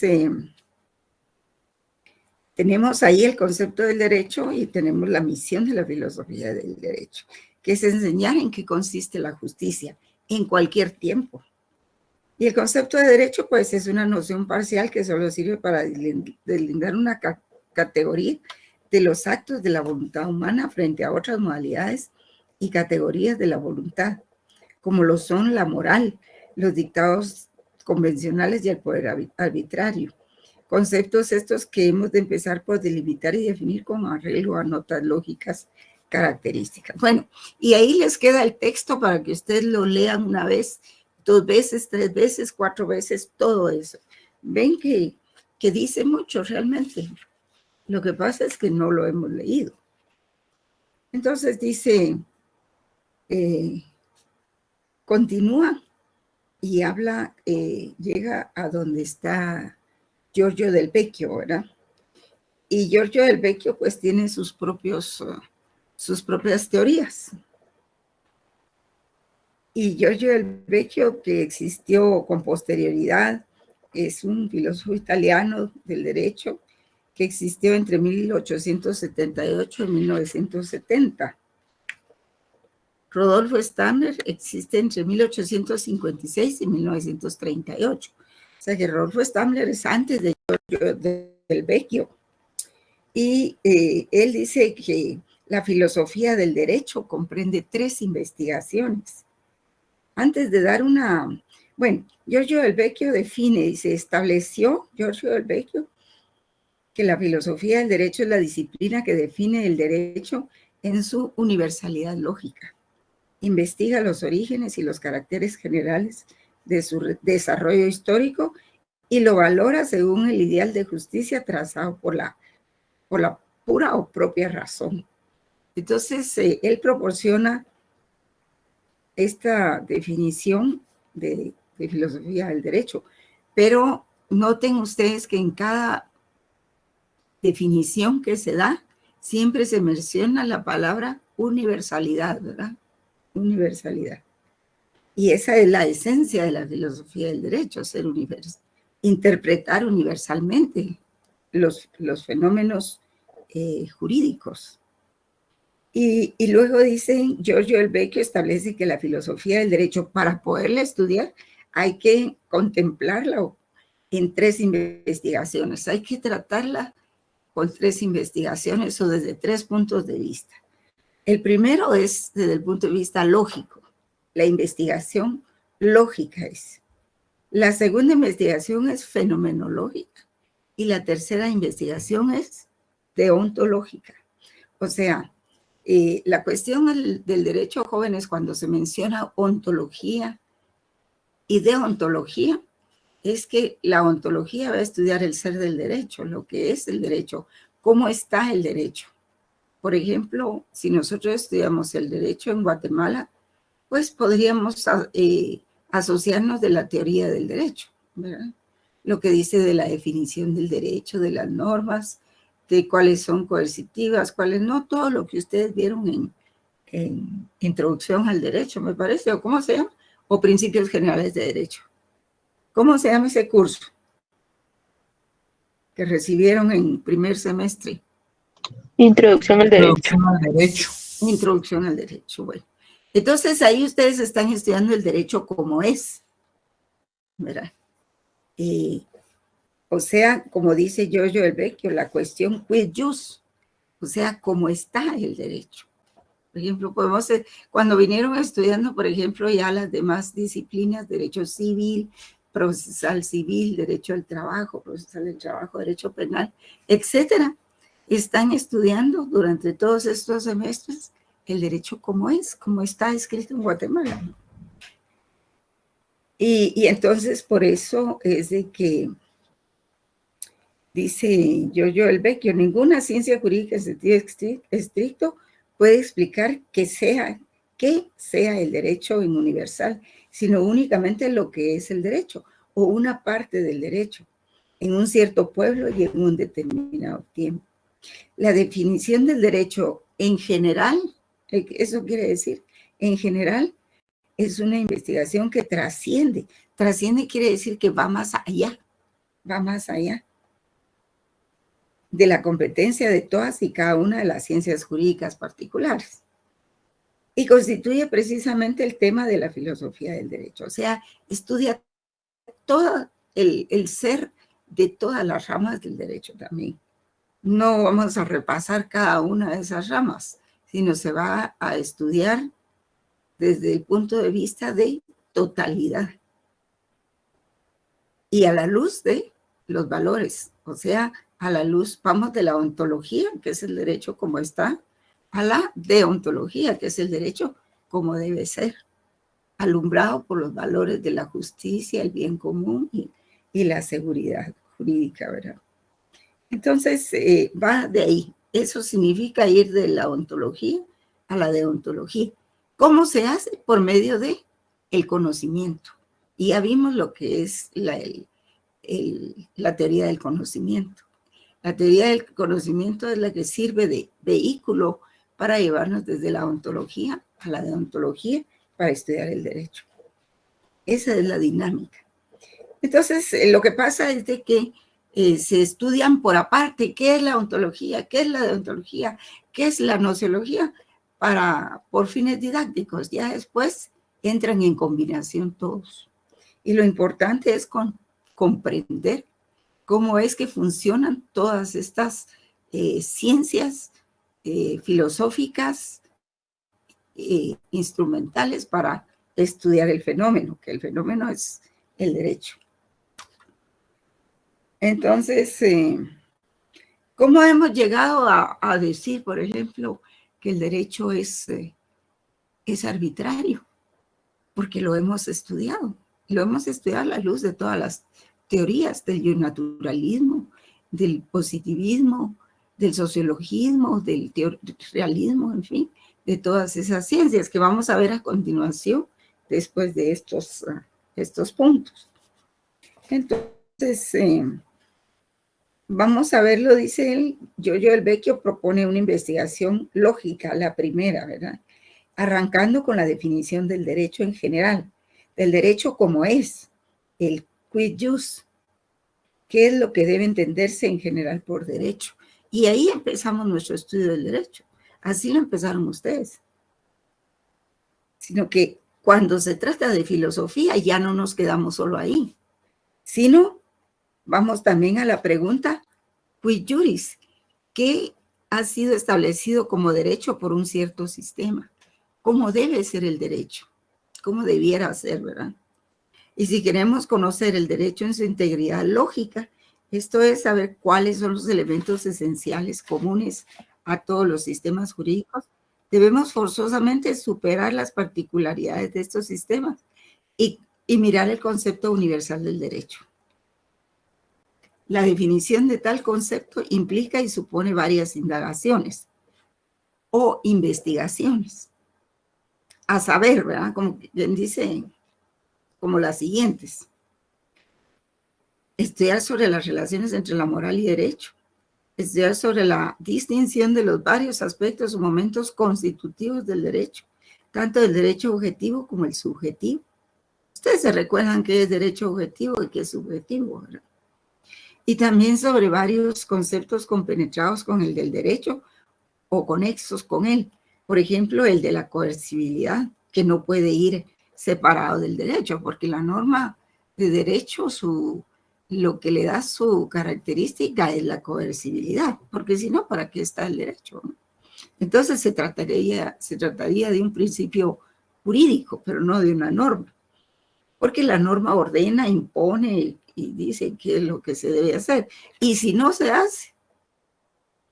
tenemos ahí el concepto del derecho y tenemos la misión de la filosofía del derecho, que es enseñar en qué consiste la justicia en cualquier tiempo. Y el concepto de derecho, pues, es una noción parcial que solo sirve para deslindar una categoría de los actos de la voluntad humana frente a otras modalidades y categorías de la voluntad, como lo son la moral, los dictados convencionales y el poder arbitrario. Conceptos estos que hemos de empezar por delimitar y definir con arreglo a notas lógicas características. Bueno, y ahí les queda el texto para que ustedes lo lean una vez, 2 veces, 3 veces, 4 veces, todo eso. Ven que dice mucho realmente. Lo que pasa es que no lo hemos leído. Entonces dice, continúa y habla, llega a donde está Giorgio Del Vecchio, ¿verdad? Y Giorgio Del Vecchio pues tiene sus propias teorías. Y Giorgio Del Vecchio, que existió con posterioridad, es un filósofo italiano del derecho que existió entre 1878 y 1970. Rodolfo Stammler existe entre 1856 y 1938. O sea que Rodolfo Stammler es antes de Giorgio Del Vecchio. Y él dice que la filosofía del derecho comprende 3 investigaciones. Antes de dar una... Bueno, Giorgio Del Vecchio define y se estableció, Giorgio Del Vecchio, que la filosofía del derecho es la disciplina que define el derecho en su universalidad lógica. Investiga los orígenes y los caracteres generales de su desarrollo histórico y lo valora según el ideal de justicia trazado por la pura o propia razón. Entonces, él proporciona esta definición de filosofía del derecho, pero noten ustedes que en cada definición que se da, siempre se menciona la palabra universalidad, ¿verdad? Universalidad. Y esa es la esencia de la filosofía del derecho, ser universal, interpretar universalmente los fenómenos jurídicos. Y luego dice, Giorgio Del Vecchio establece que la filosofía del derecho, para poderla estudiar, hay que contemplarla en 3 investigaciones, hay que tratarla con 3 investigaciones o desde 3 puntos de vista. El primero es desde el punto de vista lógico, la investigación lógica es. La segunda investigación es fenomenológica y la tercera investigación es deontológica. O sea, la cuestión del derecho a jóvenes cuando se menciona ontología y deontología es que la ontología va a estudiar el ser del derecho, lo que es el derecho, cómo está el derecho. Por ejemplo, si nosotros estudiamos el derecho en Guatemala, pues podríamos asociarnos de la teoría del derecho, ¿verdad? Lo que dice de la definición del derecho, de las normas, de cuáles son coercitivas, cuáles no, todo lo que ustedes vieron en Introducción al Derecho, me parece, o ¿cómo se llama? O Principios Generales de Derecho. ¿Cómo se llama ese curso que recibieron en primer semestre? Introducción al derecho. Introducción al derecho. Introducción al Derecho, bueno. Entonces ahí ustedes están estudiando el derecho como es, ¿verdad? O sea, como dice Giorgio Del Vecchio, la cuestión quid jus, o sea, cómo está el derecho. Por ejemplo, cuando vinieron estudiando, por ejemplo, ya las demás disciplinas, derecho civil, procesal civil, derecho al trabajo, procesal del trabajo, derecho penal, etcétera, están estudiando durante todos estos semestres el derecho como es, como está escrito en Guatemala. Y entonces por eso es de que dice Giorgio Del Vecchio, ninguna ciencia jurídica en sentido estricto puede explicar qué sea el derecho en universal, sino únicamente lo que es el derecho o una parte del derecho en un cierto pueblo y en un determinado tiempo. La definición del derecho en general, eso quiere decir, en general, es una investigación que trasciende. Trasciende quiere decir que va más allá de la competencia de todas y cada una de las ciencias jurídicas particulares. Y constituye precisamente el tema de la filosofía del derecho. O sea, estudia todo el ser de todas las ramas del derecho también. No vamos a repasar cada una de esas ramas, sino se va a estudiar desde el punto de vista de totalidad y a la luz de los valores, o sea, a la luz, vamos de la ontología, que es el derecho como está, a la deontología, que es el derecho como debe ser, alumbrado por los valores de la justicia, el bien común y la seguridad jurídica, ¿verdad? Entonces, va de ahí. Eso significa ir de la ontología a la deontología. ¿Cómo se hace? Por medio de el conocimiento. Y ya vimos lo que es la teoría del conocimiento. La teoría del conocimiento es la que sirve de vehículo para llevarnos desde la ontología a la deontología para estudiar el derecho. Esa es la dinámica. Entonces, lo que pasa es de que se estudian por aparte qué es la ontología, qué es la deontología, qué es la nociología, por fines didácticos. Ya después entran en combinación todos. Y lo importante es comprender cómo es que funcionan todas estas ciencias filosóficas, instrumentales para estudiar el fenómeno, que el fenómeno es el derecho. Entonces, ¿cómo hemos llegado a decir, por ejemplo, que el derecho es arbitrario? Porque lo hemos estudiado. Lo hemos estudiado a la luz de todas las teorías del naturalismo, del positivismo, del sociologismo, del realismo, en fin, de todas esas ciencias que vamos a ver a continuación después de estos puntos. Entonces, vamos a verlo, dice él. Giorgio Del Vecchio propone una investigación lógica, la primera, ¿verdad? Arrancando con la definición del derecho en general, del derecho como es, el quid jus, qué es lo que debe entenderse en general por derecho. Y ahí empezamos nuestro estudio del derecho. Así lo empezaron ustedes. Sino que cuando se trata de filosofía ya no nos quedamos solo ahí, sino vamos también a la pregunta, quid juris, ¿qué ha sido establecido como derecho por un cierto sistema? ¿Cómo debe ser el derecho? ¿Cómo debiera ser, verdad? Y si queremos conocer el derecho en su integridad lógica, esto es saber cuáles son los elementos esenciales comunes a todos los sistemas jurídicos, debemos forzosamente superar las particularidades de estos sistemas y mirar el concepto universal del derecho. La definición de tal concepto implica y supone varias indagaciones o investigaciones. A saber, ¿verdad? Como bien dice, como las siguientes. Estudiar sobre las relaciones entre la moral y derecho. Estudiar sobre la distinción de los varios aspectos o momentos constitutivos del derecho, tanto del derecho objetivo como el subjetivo. Ustedes se recuerdan qué es derecho objetivo y qué es subjetivo, ¿verdad? Y también sobre varios conceptos compenetrados con el del derecho o conexos con él. Por ejemplo, el de la coercibilidad, que no puede ir separado del derecho, porque la norma de derecho, lo que le da su característica es la coercibilidad, porque si no, ¿para qué está el derecho? Entonces se trataría de un principio jurídico, pero no de una norma, porque la norma ordena, impone y dice qué es lo que se debe hacer. Y si no se hace,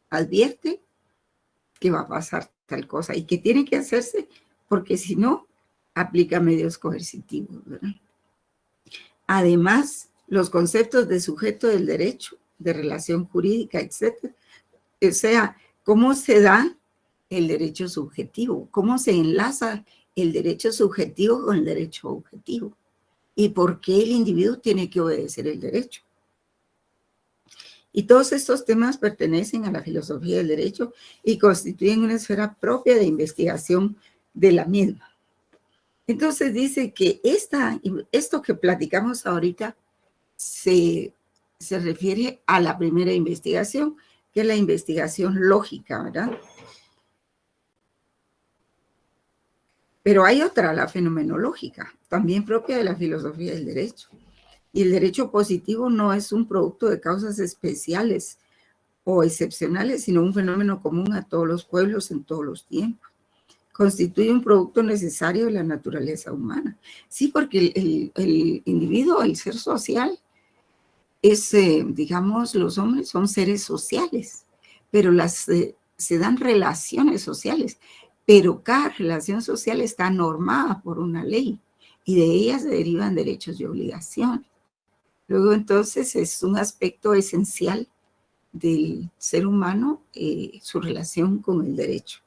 advierte que va a pasar tal cosa, y que tiene que hacerse porque si no, aplica medios coercitivos, ¿verdad? Además, los conceptos de sujeto del derecho, de relación jurídica, etcétera, o sea, cómo se da el derecho subjetivo, cómo se enlaza el derecho subjetivo con el derecho objetivo y por qué el individuo tiene que obedecer el derecho. Y todos estos temas pertenecen a la filosofía del derecho y constituyen una esfera propia de investigación de la misma. Entonces dice que esto que platicamos ahorita se refiere a la primera investigación, que es la investigación lógica, ¿verdad? Pero hay otra, la fenomenológica, también propia de la filosofía del derecho. Y el derecho positivo no es un producto de causas especiales o excepcionales, sino un fenómeno común a todos los pueblos en todos los tiempos. Constituye un producto necesario de la naturaleza humana. Sí, porque el individuo, el ser social, es, digamos, los hombres son seres sociales, pero se dan relaciones sociales, pero cada relación social está normada por una ley y de ella se derivan derechos y obligaciones. Luego, entonces, es un aspecto esencial del ser humano, su relación con el derecho.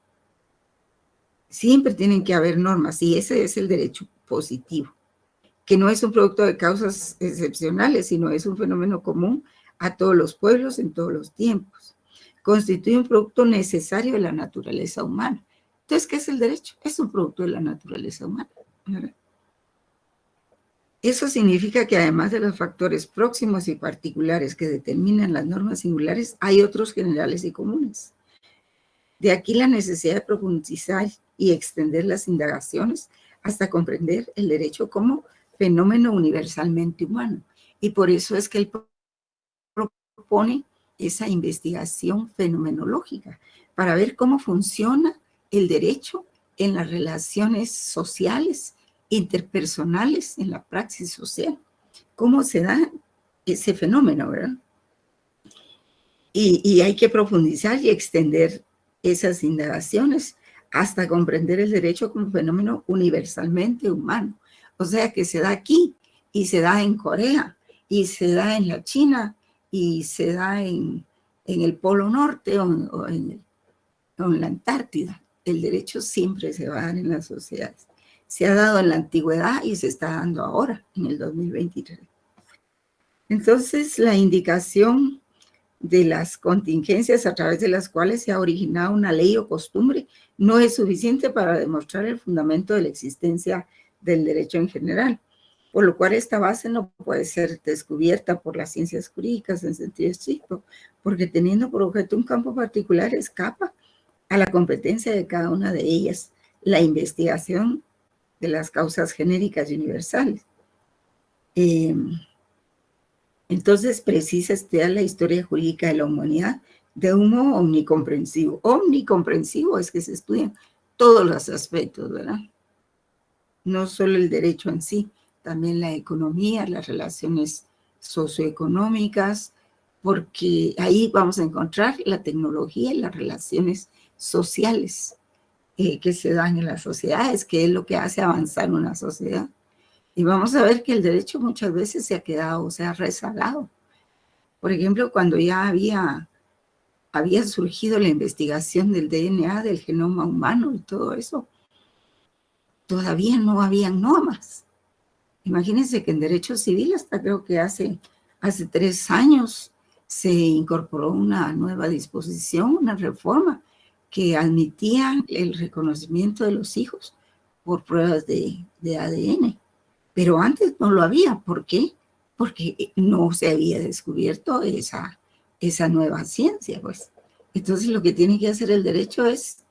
Siempre tienen que haber normas y ese es el derecho positivo, que no es un producto de causas excepcionales, sino es un fenómeno común a todos los pueblos en todos los tiempos. Constituye un producto necesario de la naturaleza humana. Entonces, ¿qué es el derecho? Es un producto de la naturaleza humana, ¿verdad? Eso significa que además de los factores próximos y particulares que determinan las normas singulares, hay otros generales y comunes. De aquí la necesidad de profundizar y extender las indagaciones hasta comprender el derecho como fenómeno universalmente humano. Y por eso es que él propone esa investigación fenomenológica, para ver cómo funciona el derecho en las relaciones sociales, interpersonales, en la praxis social. Cómo se da ese fenómeno, ¿verdad? Y hay que profundizar y extender esas indagaciones hasta comprender el derecho como fenómeno universalmente humano. O sea, que se da aquí, y se da en Corea, y se da en la China, y se da en el Polo Norte o en la Antártida. El derecho siempre se va a dar en las sociedades. Se ha dado en la antigüedad y se está dando ahora, en el 2023. Entonces, la indicación de las contingencias a través de las cuales se ha originado una ley o costumbre no es suficiente para demostrar el fundamento de la existencia del derecho en general, por lo cual esta base no puede ser descubierta por las ciencias jurídicas en sentido estricto, porque teniendo por objeto un campo particular escapa a la competencia de cada una de ellas, la investigación de las causas genéricas y universales. Entonces precisa estudiar la historia jurídica de la humanidad de un modo omnicomprensivo. Omnicomprensivo es que se estudian todos los aspectos, ¿verdad? No solo el derecho en sí, también la economía, las relaciones socioeconómicas, porque ahí vamos a encontrar la tecnología y las relaciones sociales que se dan en las sociedades, que es lo que hace avanzar una sociedad. Y vamos a ver que el derecho muchas veces se ha quedado, se ha rezagado. Por ejemplo, cuando ya había surgido la investigación del DNA, del genoma humano y todo eso, todavía no habían normas. Imagínense que en derecho civil hasta creo que hace 3 años se incorporó una nueva disposición, una reforma que admitía el reconocimiento de los hijos por pruebas de ADN. Pero antes no lo había. ¿Por qué? Porque no se había descubierto esa nueva ciencia, pues. Entonces lo que tiene que hacer el derecho es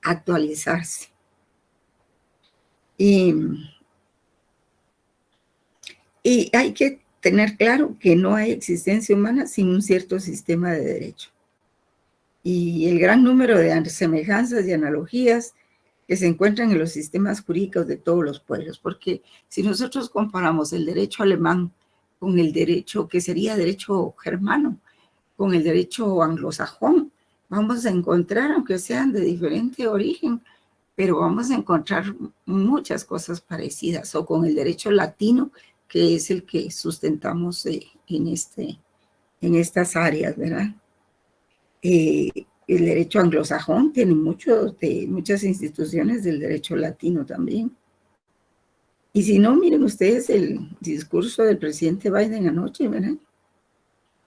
actualizarse. Y hay que tener claro que no hay existencia humana sin un cierto sistema de derecho. Y el gran número de semejanzas y analogías que se encuentran en los sistemas jurídicos de todos los pueblos, porque si nosotros comparamos el derecho alemán con el derecho, que sería derecho germano, con el derecho anglosajón, vamos a encontrar, aunque sean de diferente origen, pero vamos a encontrar muchas cosas parecidas, o con el derecho latino, que es el que sustentamos en estas áreas, ¿verdad? El derecho anglosajón tiene muchas instituciones del derecho latino también. Y si no, miren ustedes el discurso del presidente Biden anoche, ¿verdad?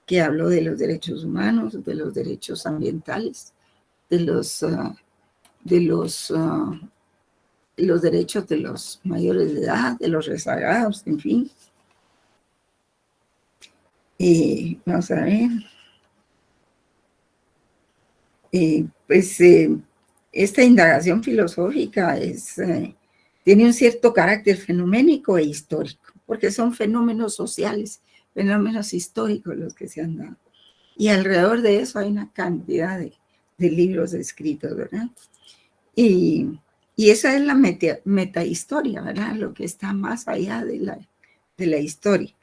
Que habló de los derechos humanos, de los derechos ambientales, de los derechos de los mayores de edad, de los rezagados, en fin. Vamos a ver. Esta indagación filosófica tiene un cierto carácter fenoménico e histórico, porque son fenómenos sociales, fenómenos históricos los que se han dado. Y alrededor de eso hay una cantidad de libros escritos, ¿verdad? Y esa es la metahistoria, ¿verdad? Lo que está más allá de la historia.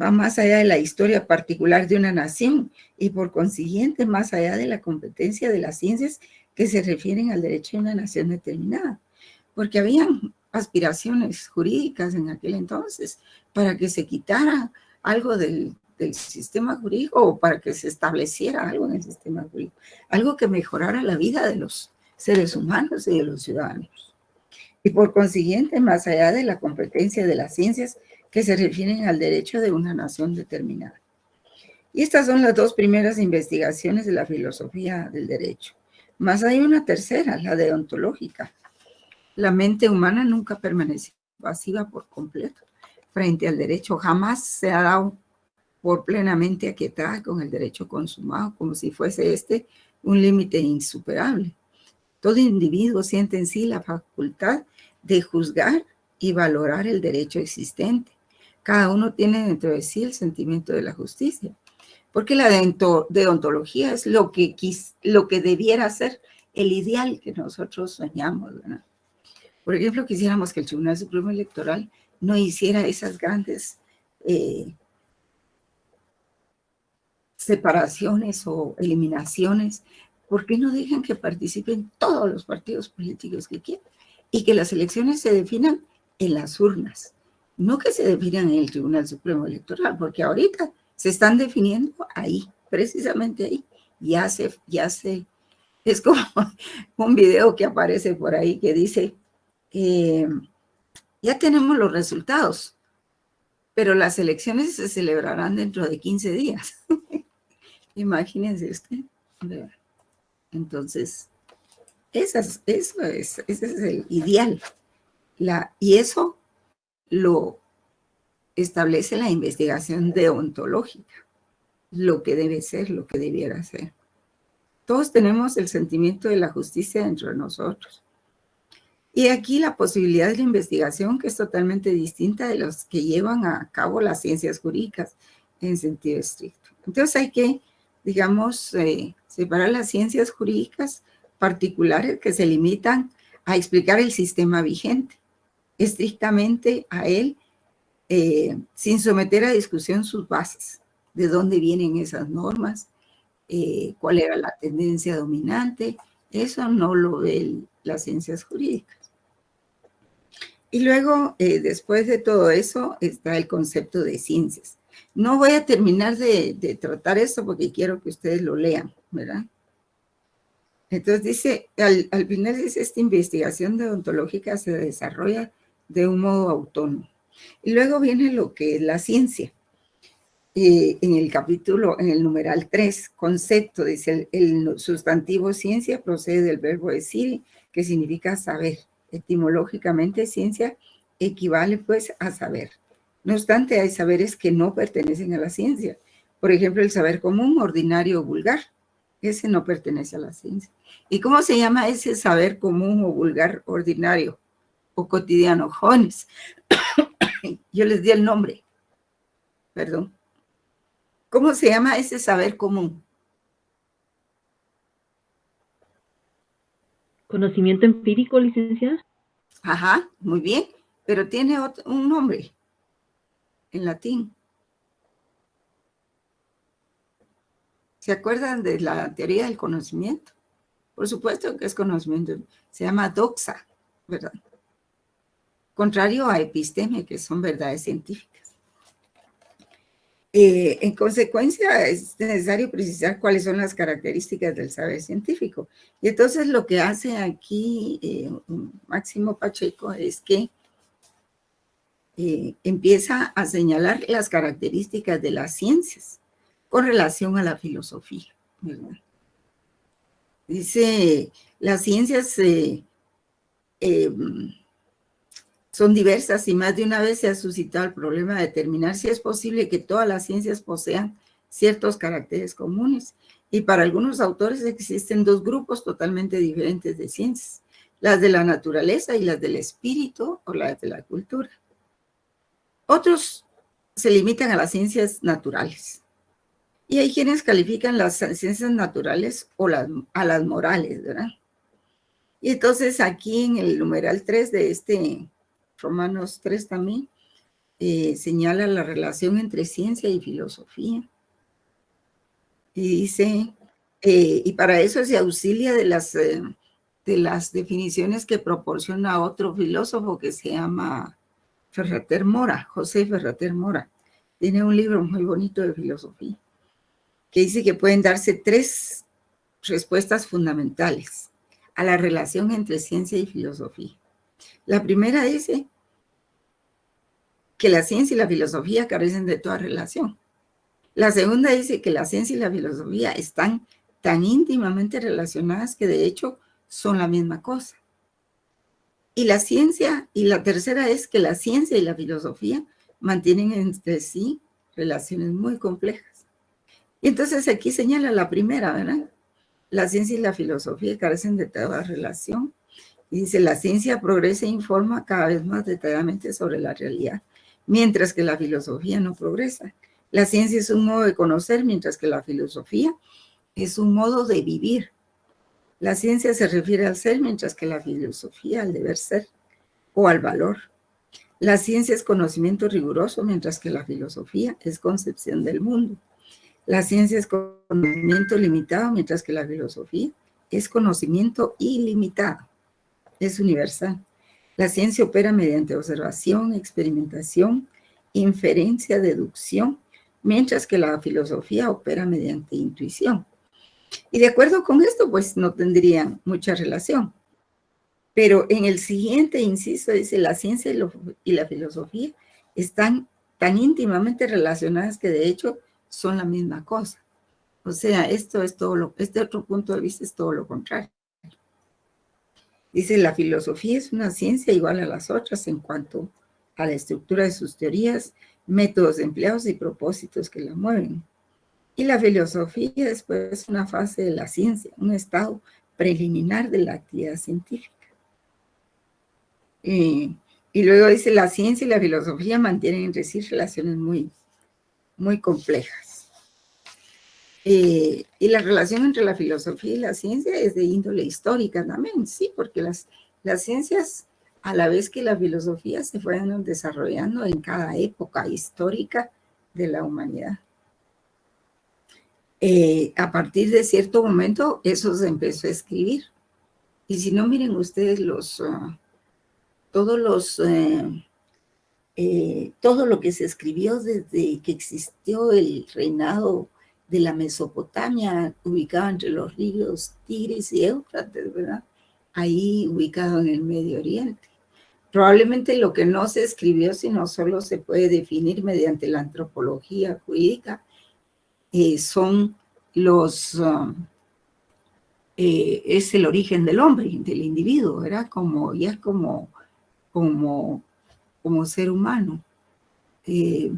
Va más allá de la historia particular de una nación y por consiguiente más allá de la competencia de las ciencias que se refieren al derecho de una nación determinada. Porque habían aspiraciones jurídicas en aquel entonces para que se quitara algo del sistema jurídico o para que se estableciera algo en el sistema jurídico, algo que mejorara la vida de los seres humanos y de los ciudadanos. Y por consiguiente, más allá de la competencia de las ciencias que se refieren al derecho de una nación determinada. Y estas son las dos primeras investigaciones de la filosofía del derecho. Más hay una tercera, la deontológica. La mente humana nunca permanece pasiva por completo frente al derecho. Jamás se ha dado por plenamente aquietada con el derecho consumado, como si fuese un límite insuperable. Todo individuo siente en sí la facultad de juzgar y valorar el derecho existente. Cada uno tiene dentro de sí el sentimiento de la justicia, porque la deontología es lo que debiera ser el ideal que nosotros soñamos, ¿verdad? Por ejemplo, quisiéramos que el Tribunal Supremo Electoral no hiciera esas grandes separaciones o eliminaciones. ¿Por qué no dejan que participen todos los partidos políticos que quieran? Y que las elecciones se definan en las urnas, no que se definan en el Tribunal Supremo Electoral, porque ahorita se están definiendo ahí, precisamente ahí. Es como un video que aparece por ahí que dice, ya tenemos los resultados, pero las elecciones se celebrarán dentro de 15 días. Imagínense usted. Entonces, ese es el ideal. Y eso lo establece la investigación deontológica, lo que debe ser, lo que debiera ser. Todos tenemos el sentimiento de la justicia dentro de nosotros. Y aquí la posibilidad de la investigación, que es totalmente distinta de los que llevan a cabo las ciencias jurídicas en sentido estricto. Entonces hay que, digamos, separar las ciencias jurídicas particulares que se limitan a explicar el sistema vigente, estrictamente a él, sin someter a discusión sus bases, de dónde vienen esas normas, cuál era la tendencia dominante. Eso no lo ven las ciencias jurídicas. Y luego, después de todo eso, está el concepto de ciencias. No voy a terminar de tratar esto porque quiero que ustedes lo lean, ¿verdad? Entonces dice, al final dice, esta investigación deontológica se desarrolla de un modo autónomo. Y luego viene lo que es la ciencia. En el capítulo, en el numeral 3, concepto, dice, el sustantivo ciencia procede del verbo decir, que significa saber. Etimológicamente, ciencia equivale pues a saber. No obstante, hay saberes que no pertenecen a la ciencia. Por ejemplo, el saber común, ordinario o vulgar. Ese no pertenece a la ciencia. ¿Y cómo se llama ese saber común o vulgar, ordinario o cotidiano? Jóvenes, yo les di el nombre. Perdón. ¿Cómo se llama ese saber común? ¿Conocimiento empírico, licenciada? Ajá, muy bien, pero tiene un nombre en latín. ¿Se acuerdan de la teoría del conocimiento? Por supuesto que es conocimiento. Se llama doxa, ¿verdad? Contrario a episteme, que son verdades científicas. En consecuencia, es necesario precisar cuáles son las características del saber científico. Y entonces lo que hace aquí Máximo Pacheco es que empieza a señalar las características de las ciencias con relación a la filosofía, ¿verdad? Dice, las ciencias son diversas y más de una vez se ha suscitado el problema de determinar si es posible que todas las ciencias posean ciertos caracteres comunes. Y para algunos autores existen dos grupos totalmente diferentes de ciencias, las de la naturaleza y las del espíritu o las de la cultura. Otros se limitan a las ciencias naturales. Y hay quienes califican las ciencias naturales o a las morales, ¿verdad? Y entonces aquí en el numeral 3 de Romanos 3 también, señala la relación entre ciencia y filosofía. Y dice, y para eso se auxilia de las definiciones que proporciona otro filósofo que se llama Ferrater Mora, José Ferrater Mora. Tiene un libro muy bonito de filosofía, que dice que pueden darse 3 respuestas fundamentales a la relación entre ciencia y filosofía. La primera dice que la ciencia y la filosofía carecen de toda relación. La segunda dice que la ciencia y la filosofía están tan íntimamente relacionadas que de hecho son la misma cosa. Y la tercera es que la ciencia y la filosofía mantienen entre sí relaciones muy complejas. Y entonces aquí señala la primera, ¿verdad? La ciencia y la filosofía carecen de toda relación. Y dice, la ciencia progresa e informa cada vez más detalladamente sobre la realidad, mientras que la filosofía no progresa. La ciencia es un modo de conocer, mientras que la filosofía es un modo de vivir. La ciencia se refiere al ser, mientras que la filosofía al deber ser o al valor. La ciencia es conocimiento riguroso, mientras que la filosofía es concepción del mundo. La ciencia es conocimiento limitado, mientras que la filosofía es conocimiento ilimitado. Es universal. La ciencia opera mediante observación, experimentación, inferencia, deducción, mientras que la filosofía opera mediante intuición. Y de acuerdo con esto, pues no tendrían mucha relación. Pero en el siguiente inciso dice, la ciencia y la filosofía están tan íntimamente relacionadas que de hecho son la misma cosa. O sea, este otro punto de vista es todo lo contrario. Dice, la filosofía es una ciencia igual a las otras en cuanto a la estructura de sus teorías, métodos empleados y propósitos que la mueven. Y la filosofía es pues una fase de la ciencia, un estado preliminar de la actividad científica. Y luego dice, la ciencia y la filosofía mantienen entre sí relaciones muy, muy complejas. Y la relación entre la filosofía y la ciencia es de índole histórica también, sí, porque las ciencias, a la vez que la filosofía, se fueron desarrollando en cada época histórica de la humanidad. A partir de cierto momento, eso se empezó a escribir. Y si no, miren ustedes todo lo que se escribió desde que existió el reinado de la Mesopotamia, ubicado entre los ríos Tigris y Éufrates, ¿verdad? Ahí ubicado en el Medio Oriente. Probablemente lo que no se escribió, sino solo se puede definir mediante la antropología jurídica, es el origen del hombre, del individuo, ¿verdad? Como ser humano, que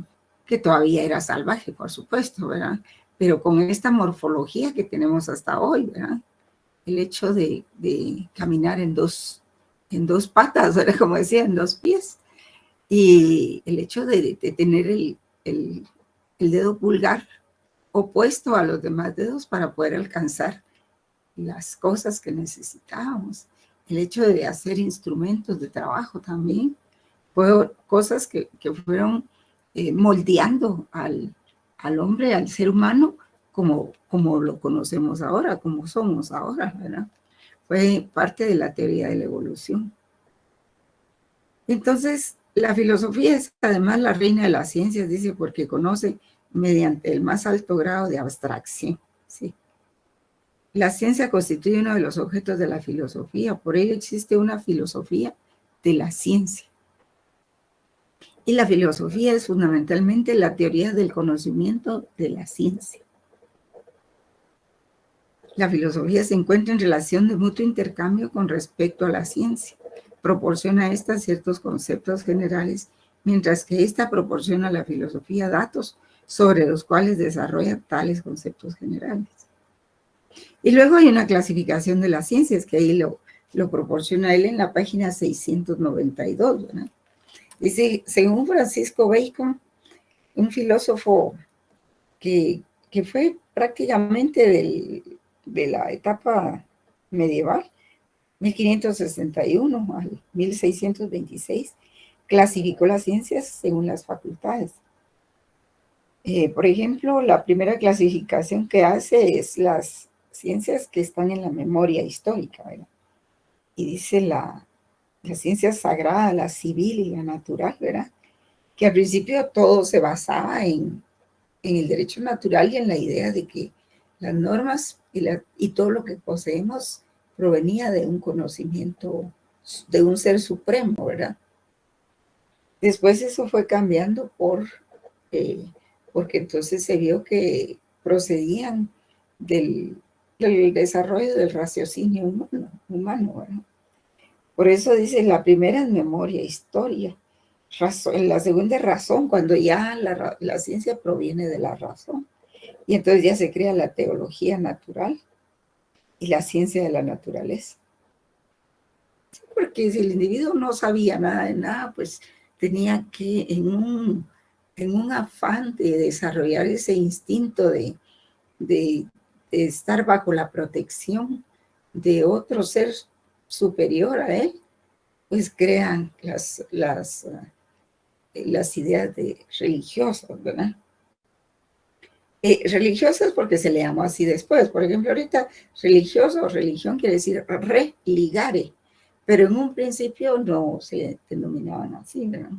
todavía era salvaje, por supuesto, ¿verdad? Pero con esta morfología que tenemos hasta hoy, ¿verdad? El hecho de caminar en dos patas, ¿verdad? Como decía, en 2 pies. Y el hecho de tener el dedo pulgar opuesto a los demás dedos para poder alcanzar las cosas que necesitábamos. El hecho de hacer instrumentos de trabajo también. Fue cosas que fueron moldeando al hombre, al ser humano, como lo conocemos ahora, como somos ahora, ¿verdad? Fue parte de la teoría de la evolución. Entonces, la filosofía es además la reina de las ciencias, dice, porque conoce mediante el más alto grado de abstracción, ¿sí? La ciencia constituye uno de los objetos de la filosofía, por ello existe una filosofía de la ciencia. Y la filosofía es fundamentalmente la teoría del conocimiento de la ciencia. La filosofía se encuentra en relación de mutuo intercambio con respecto a la ciencia. Proporciona a esta ciertos conceptos generales, mientras que esta proporciona a la filosofía datos sobre los cuales desarrolla tales conceptos generales. Y luego hay una clasificación de las ciencias, que ahí lo proporciona él en la página 692, ¿verdad? Dice, según Francisco Bacon, un filósofo que fue prácticamente de la etapa medieval, 1561 al 1626, clasificó las ciencias según las facultades. Por ejemplo, la primera clasificación que hace es las ciencias que están en la memoria histórica, ¿verdad? Y dice la ciencia sagrada, la civil y la natural, ¿verdad? Que al principio todo se basaba en el derecho natural y en la idea de que las normas y todo lo que poseemos provenía de un conocimiento de un ser supremo, ¿verdad? Después eso fue cambiando porque entonces se vio que procedían del desarrollo del raciocinio humano, ¿verdad? Por eso dice, la primera es memoria, historia. La segunda es razón, cuando ya la ciencia proviene de la razón. Y entonces ya se crea la teología natural y la ciencia de la naturaleza. Porque si el individuo no sabía nada de nada, pues tenía que, en un afán de desarrollar ese instinto de estar bajo la protección de otro ser superior a él, pues crean las ideas religiosas, ¿verdad? Religiosas porque se le llamó así después. Por ejemplo, ahorita religioso o religión quiere decir religare, pero en un principio no se denominaban así, ¿verdad?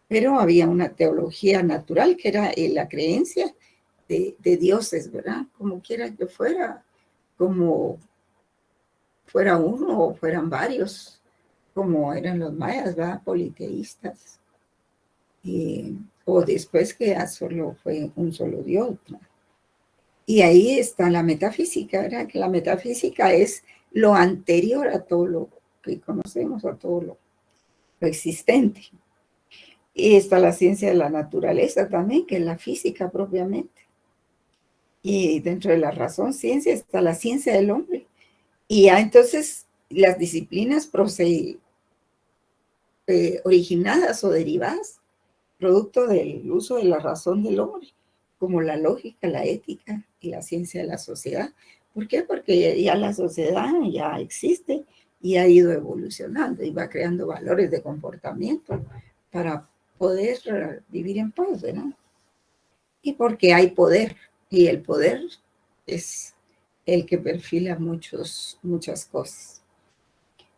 Pero había una teología natural que era la creencia de dioses, ¿verdad? Como quiera que fuera, como fuera uno o fueran varios, como eran los mayas, ¿verdad? Politeístas. O después que ya solo fue un solo Dios, ¿no? Y ahí está la metafísica, ¿verdad? Que la metafísica es lo anterior a todo lo que conocemos, a todo lo existente. Y está la ciencia de la naturaleza también, que es la física propiamente. Y dentro de la razón ciencia está la ciencia del hombre. Y ya entonces las disciplinas originadas o derivadas producto del uso de la razón del hombre, como la lógica, la ética y la ciencia de la sociedad. ¿Por qué? Porque ya la sociedad ya existe y ha ido evolucionando y va creando valores de comportamiento para poder vivir en paz, ¿verdad? Y porque hay poder, y el poder es el que perfila muchas cosas.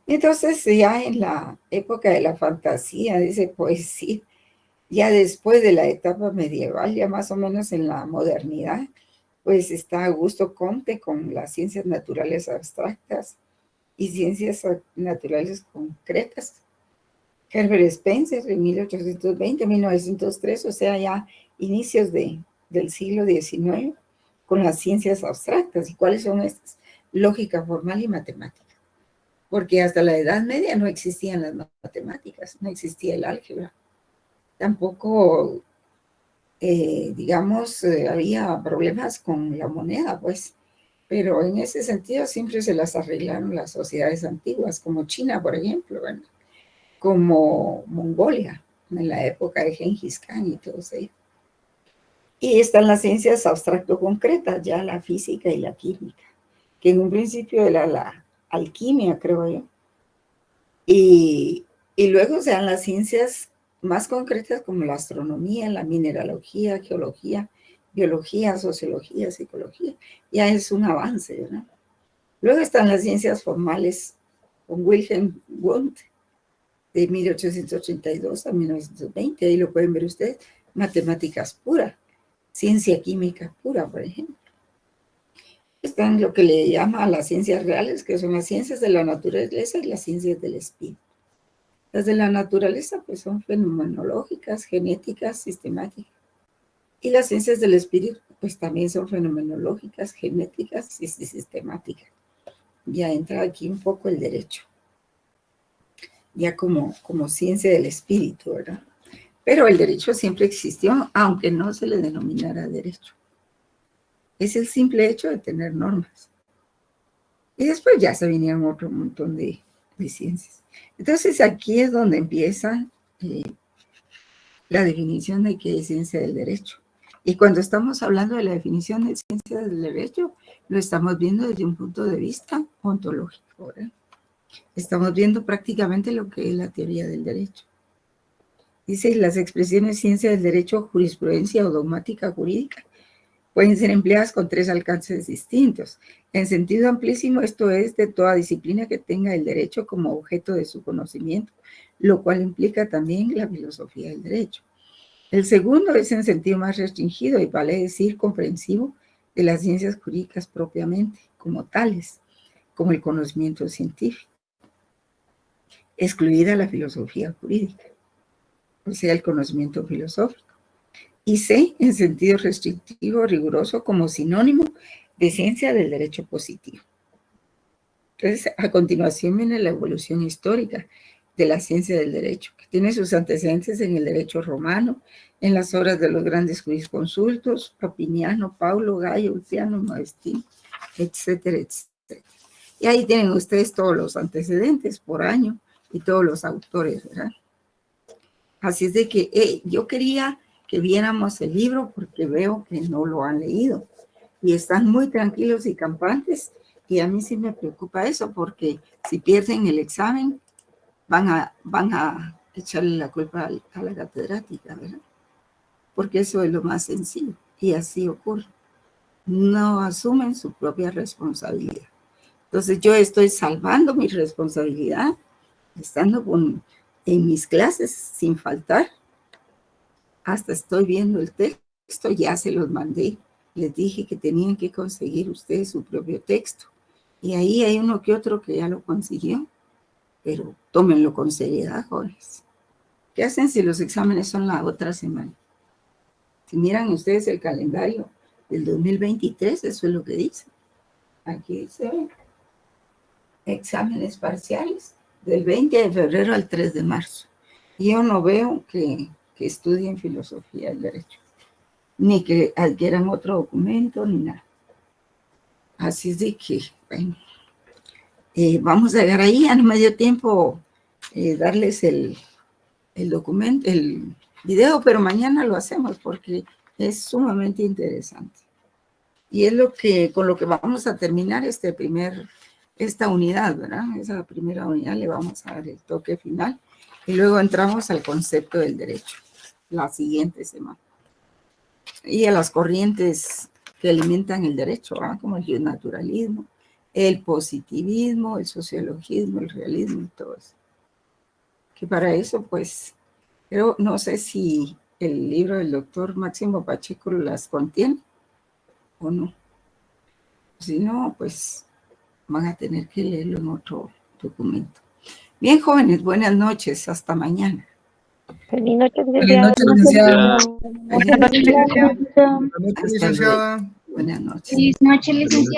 Entonces, ya en la época de la fantasía, dice, pues sí, ya después de la etapa medieval, ya más o menos en la modernidad, pues está Augusto Comte con las ciencias naturales abstractas y ciencias naturales concretas. Herbert Spencer en 1820, 1903, o sea, ya inicios del siglo XIX, con las ciencias abstractas. ¿Y cuáles son estas? Lógica formal y matemática. Porque hasta la Edad Media no existían las matemáticas, no existía el álgebra. Tampoco, había problemas con la moneda, pues. Pero en ese sentido siempre se las arreglaron las sociedades antiguas, como China, por ejemplo, ¿verdad? Como Mongolia, en la época de Gengis Khan y todo eso. Y están las ciencias abstracto-concretas, ya la física y la química, que en un principio era la alquimia, creo yo. Y luego se dan las ciencias más concretas como la astronomía, la mineralogía, geología biología, sociología, psicología. Ya es un avance, ¿verdad? Luego están las ciencias formales con Wilhelm Wundt, de 1882 a 1920. Ahí lo pueden ver ustedes. Matemáticas pura, ciencia química pura, por ejemplo. Están lo que le llama las ciencias reales, que son las ciencias de la naturaleza y las ciencias del espíritu. Las de la naturaleza, pues, son fenomenológicas, genéticas, sistemáticas. Y las ciencias del espíritu, pues, también son fenomenológicas, genéticas y sistemáticas. Ya entra aquí un poco el derecho. Ya como ciencia del espíritu, ¿verdad? Pero el derecho siempre existió, aunque no se le denominara derecho. Es el simple hecho de tener normas. Y después ya se vinieron otro montón de ciencias. Entonces aquí es donde empieza la definición de qué es ciencia del derecho. Y cuando estamos hablando de la definición de ciencia del derecho, lo estamos viendo desde un punto de vista ontológico, ¿verdad? Estamos viendo prácticamente lo que es la teoría del derecho. Dice, las expresiones ciencia del derecho, jurisprudencia o dogmática jurídica pueden ser empleadas con 3 alcances distintos. En sentido amplísimo, esto es de toda disciplina que tenga el derecho como objeto de su conocimiento, lo cual implica también la filosofía del derecho. El segundo es en sentido más restringido y vale decir comprensivo de las ciencias jurídicas propiamente, como tales, como el conocimiento científico, excluida la filosofía jurídica, o sea, el conocimiento filosófico. Y C, en sentido restrictivo, riguroso, como sinónimo de ciencia del derecho positivo. Entonces, a continuación viene la evolución histórica de la ciencia del derecho, que tiene sus antecedentes en el derecho romano, en las obras de los grandes jurisconsultos, Papiniano, Paulo, Gallo, Ulpiano, Modestino, etcétera, etcétera. Y ahí tienen ustedes todos los antecedentes por año y todos los autores, ¿verdad? Así es de que yo quería que viéramos el libro porque veo que no lo han leído y están muy tranquilos y campantes, y a mí sí me preocupa eso porque si pierden el examen van a echarle la culpa a la catedrática, ¿verdad? Porque eso es lo más sencillo y así ocurre. No asumen su propia responsabilidad. Entonces yo estoy salvando mi responsabilidad estando en mis clases sin faltar. Hasta estoy viendo el texto, ya se los mandé. Les dije que tenían que conseguir ustedes su propio texto. Y ahí hay uno que otro que ya lo consiguió. Pero tómenlo con seriedad, jóvenes. ¿Qué hacen si los exámenes son la otra semana? Si miran ustedes el calendario del 2023, eso es lo que dice. Aquí dice exámenes parciales del 20 de febrero al 3 de marzo. Y yo no veo que estudien filosofía del derecho, ni que adquieran otro documento, ni nada. Así es de que, bueno, vamos a llegar ahí. Ya no me dio tiempo darles el documento, el video, pero mañana lo hacemos porque es sumamente interesante. Y es con lo que vamos a terminar esta unidad, ¿verdad? Esa primera unidad le vamos a dar el toque final y luego entramos al concepto del derecho la siguiente semana. Y a las corrientes que alimentan el derecho, ¿verdad? Como el naturalismo, el positivismo, el sociologismo, el realismo y todo eso. Que para eso, pues, pero no sé si el libro del doctor Máximo Pacheco las contiene o no. Si no, pues van a tener que leerlo en otro documento. Bien, jóvenes, buenas noches. Hasta mañana. Feliz noche, Buenas noches, licenciada. Buenas noches, licenciada. Buenas noches, licenciada. Buenas noches. Feliz noche, licenciada.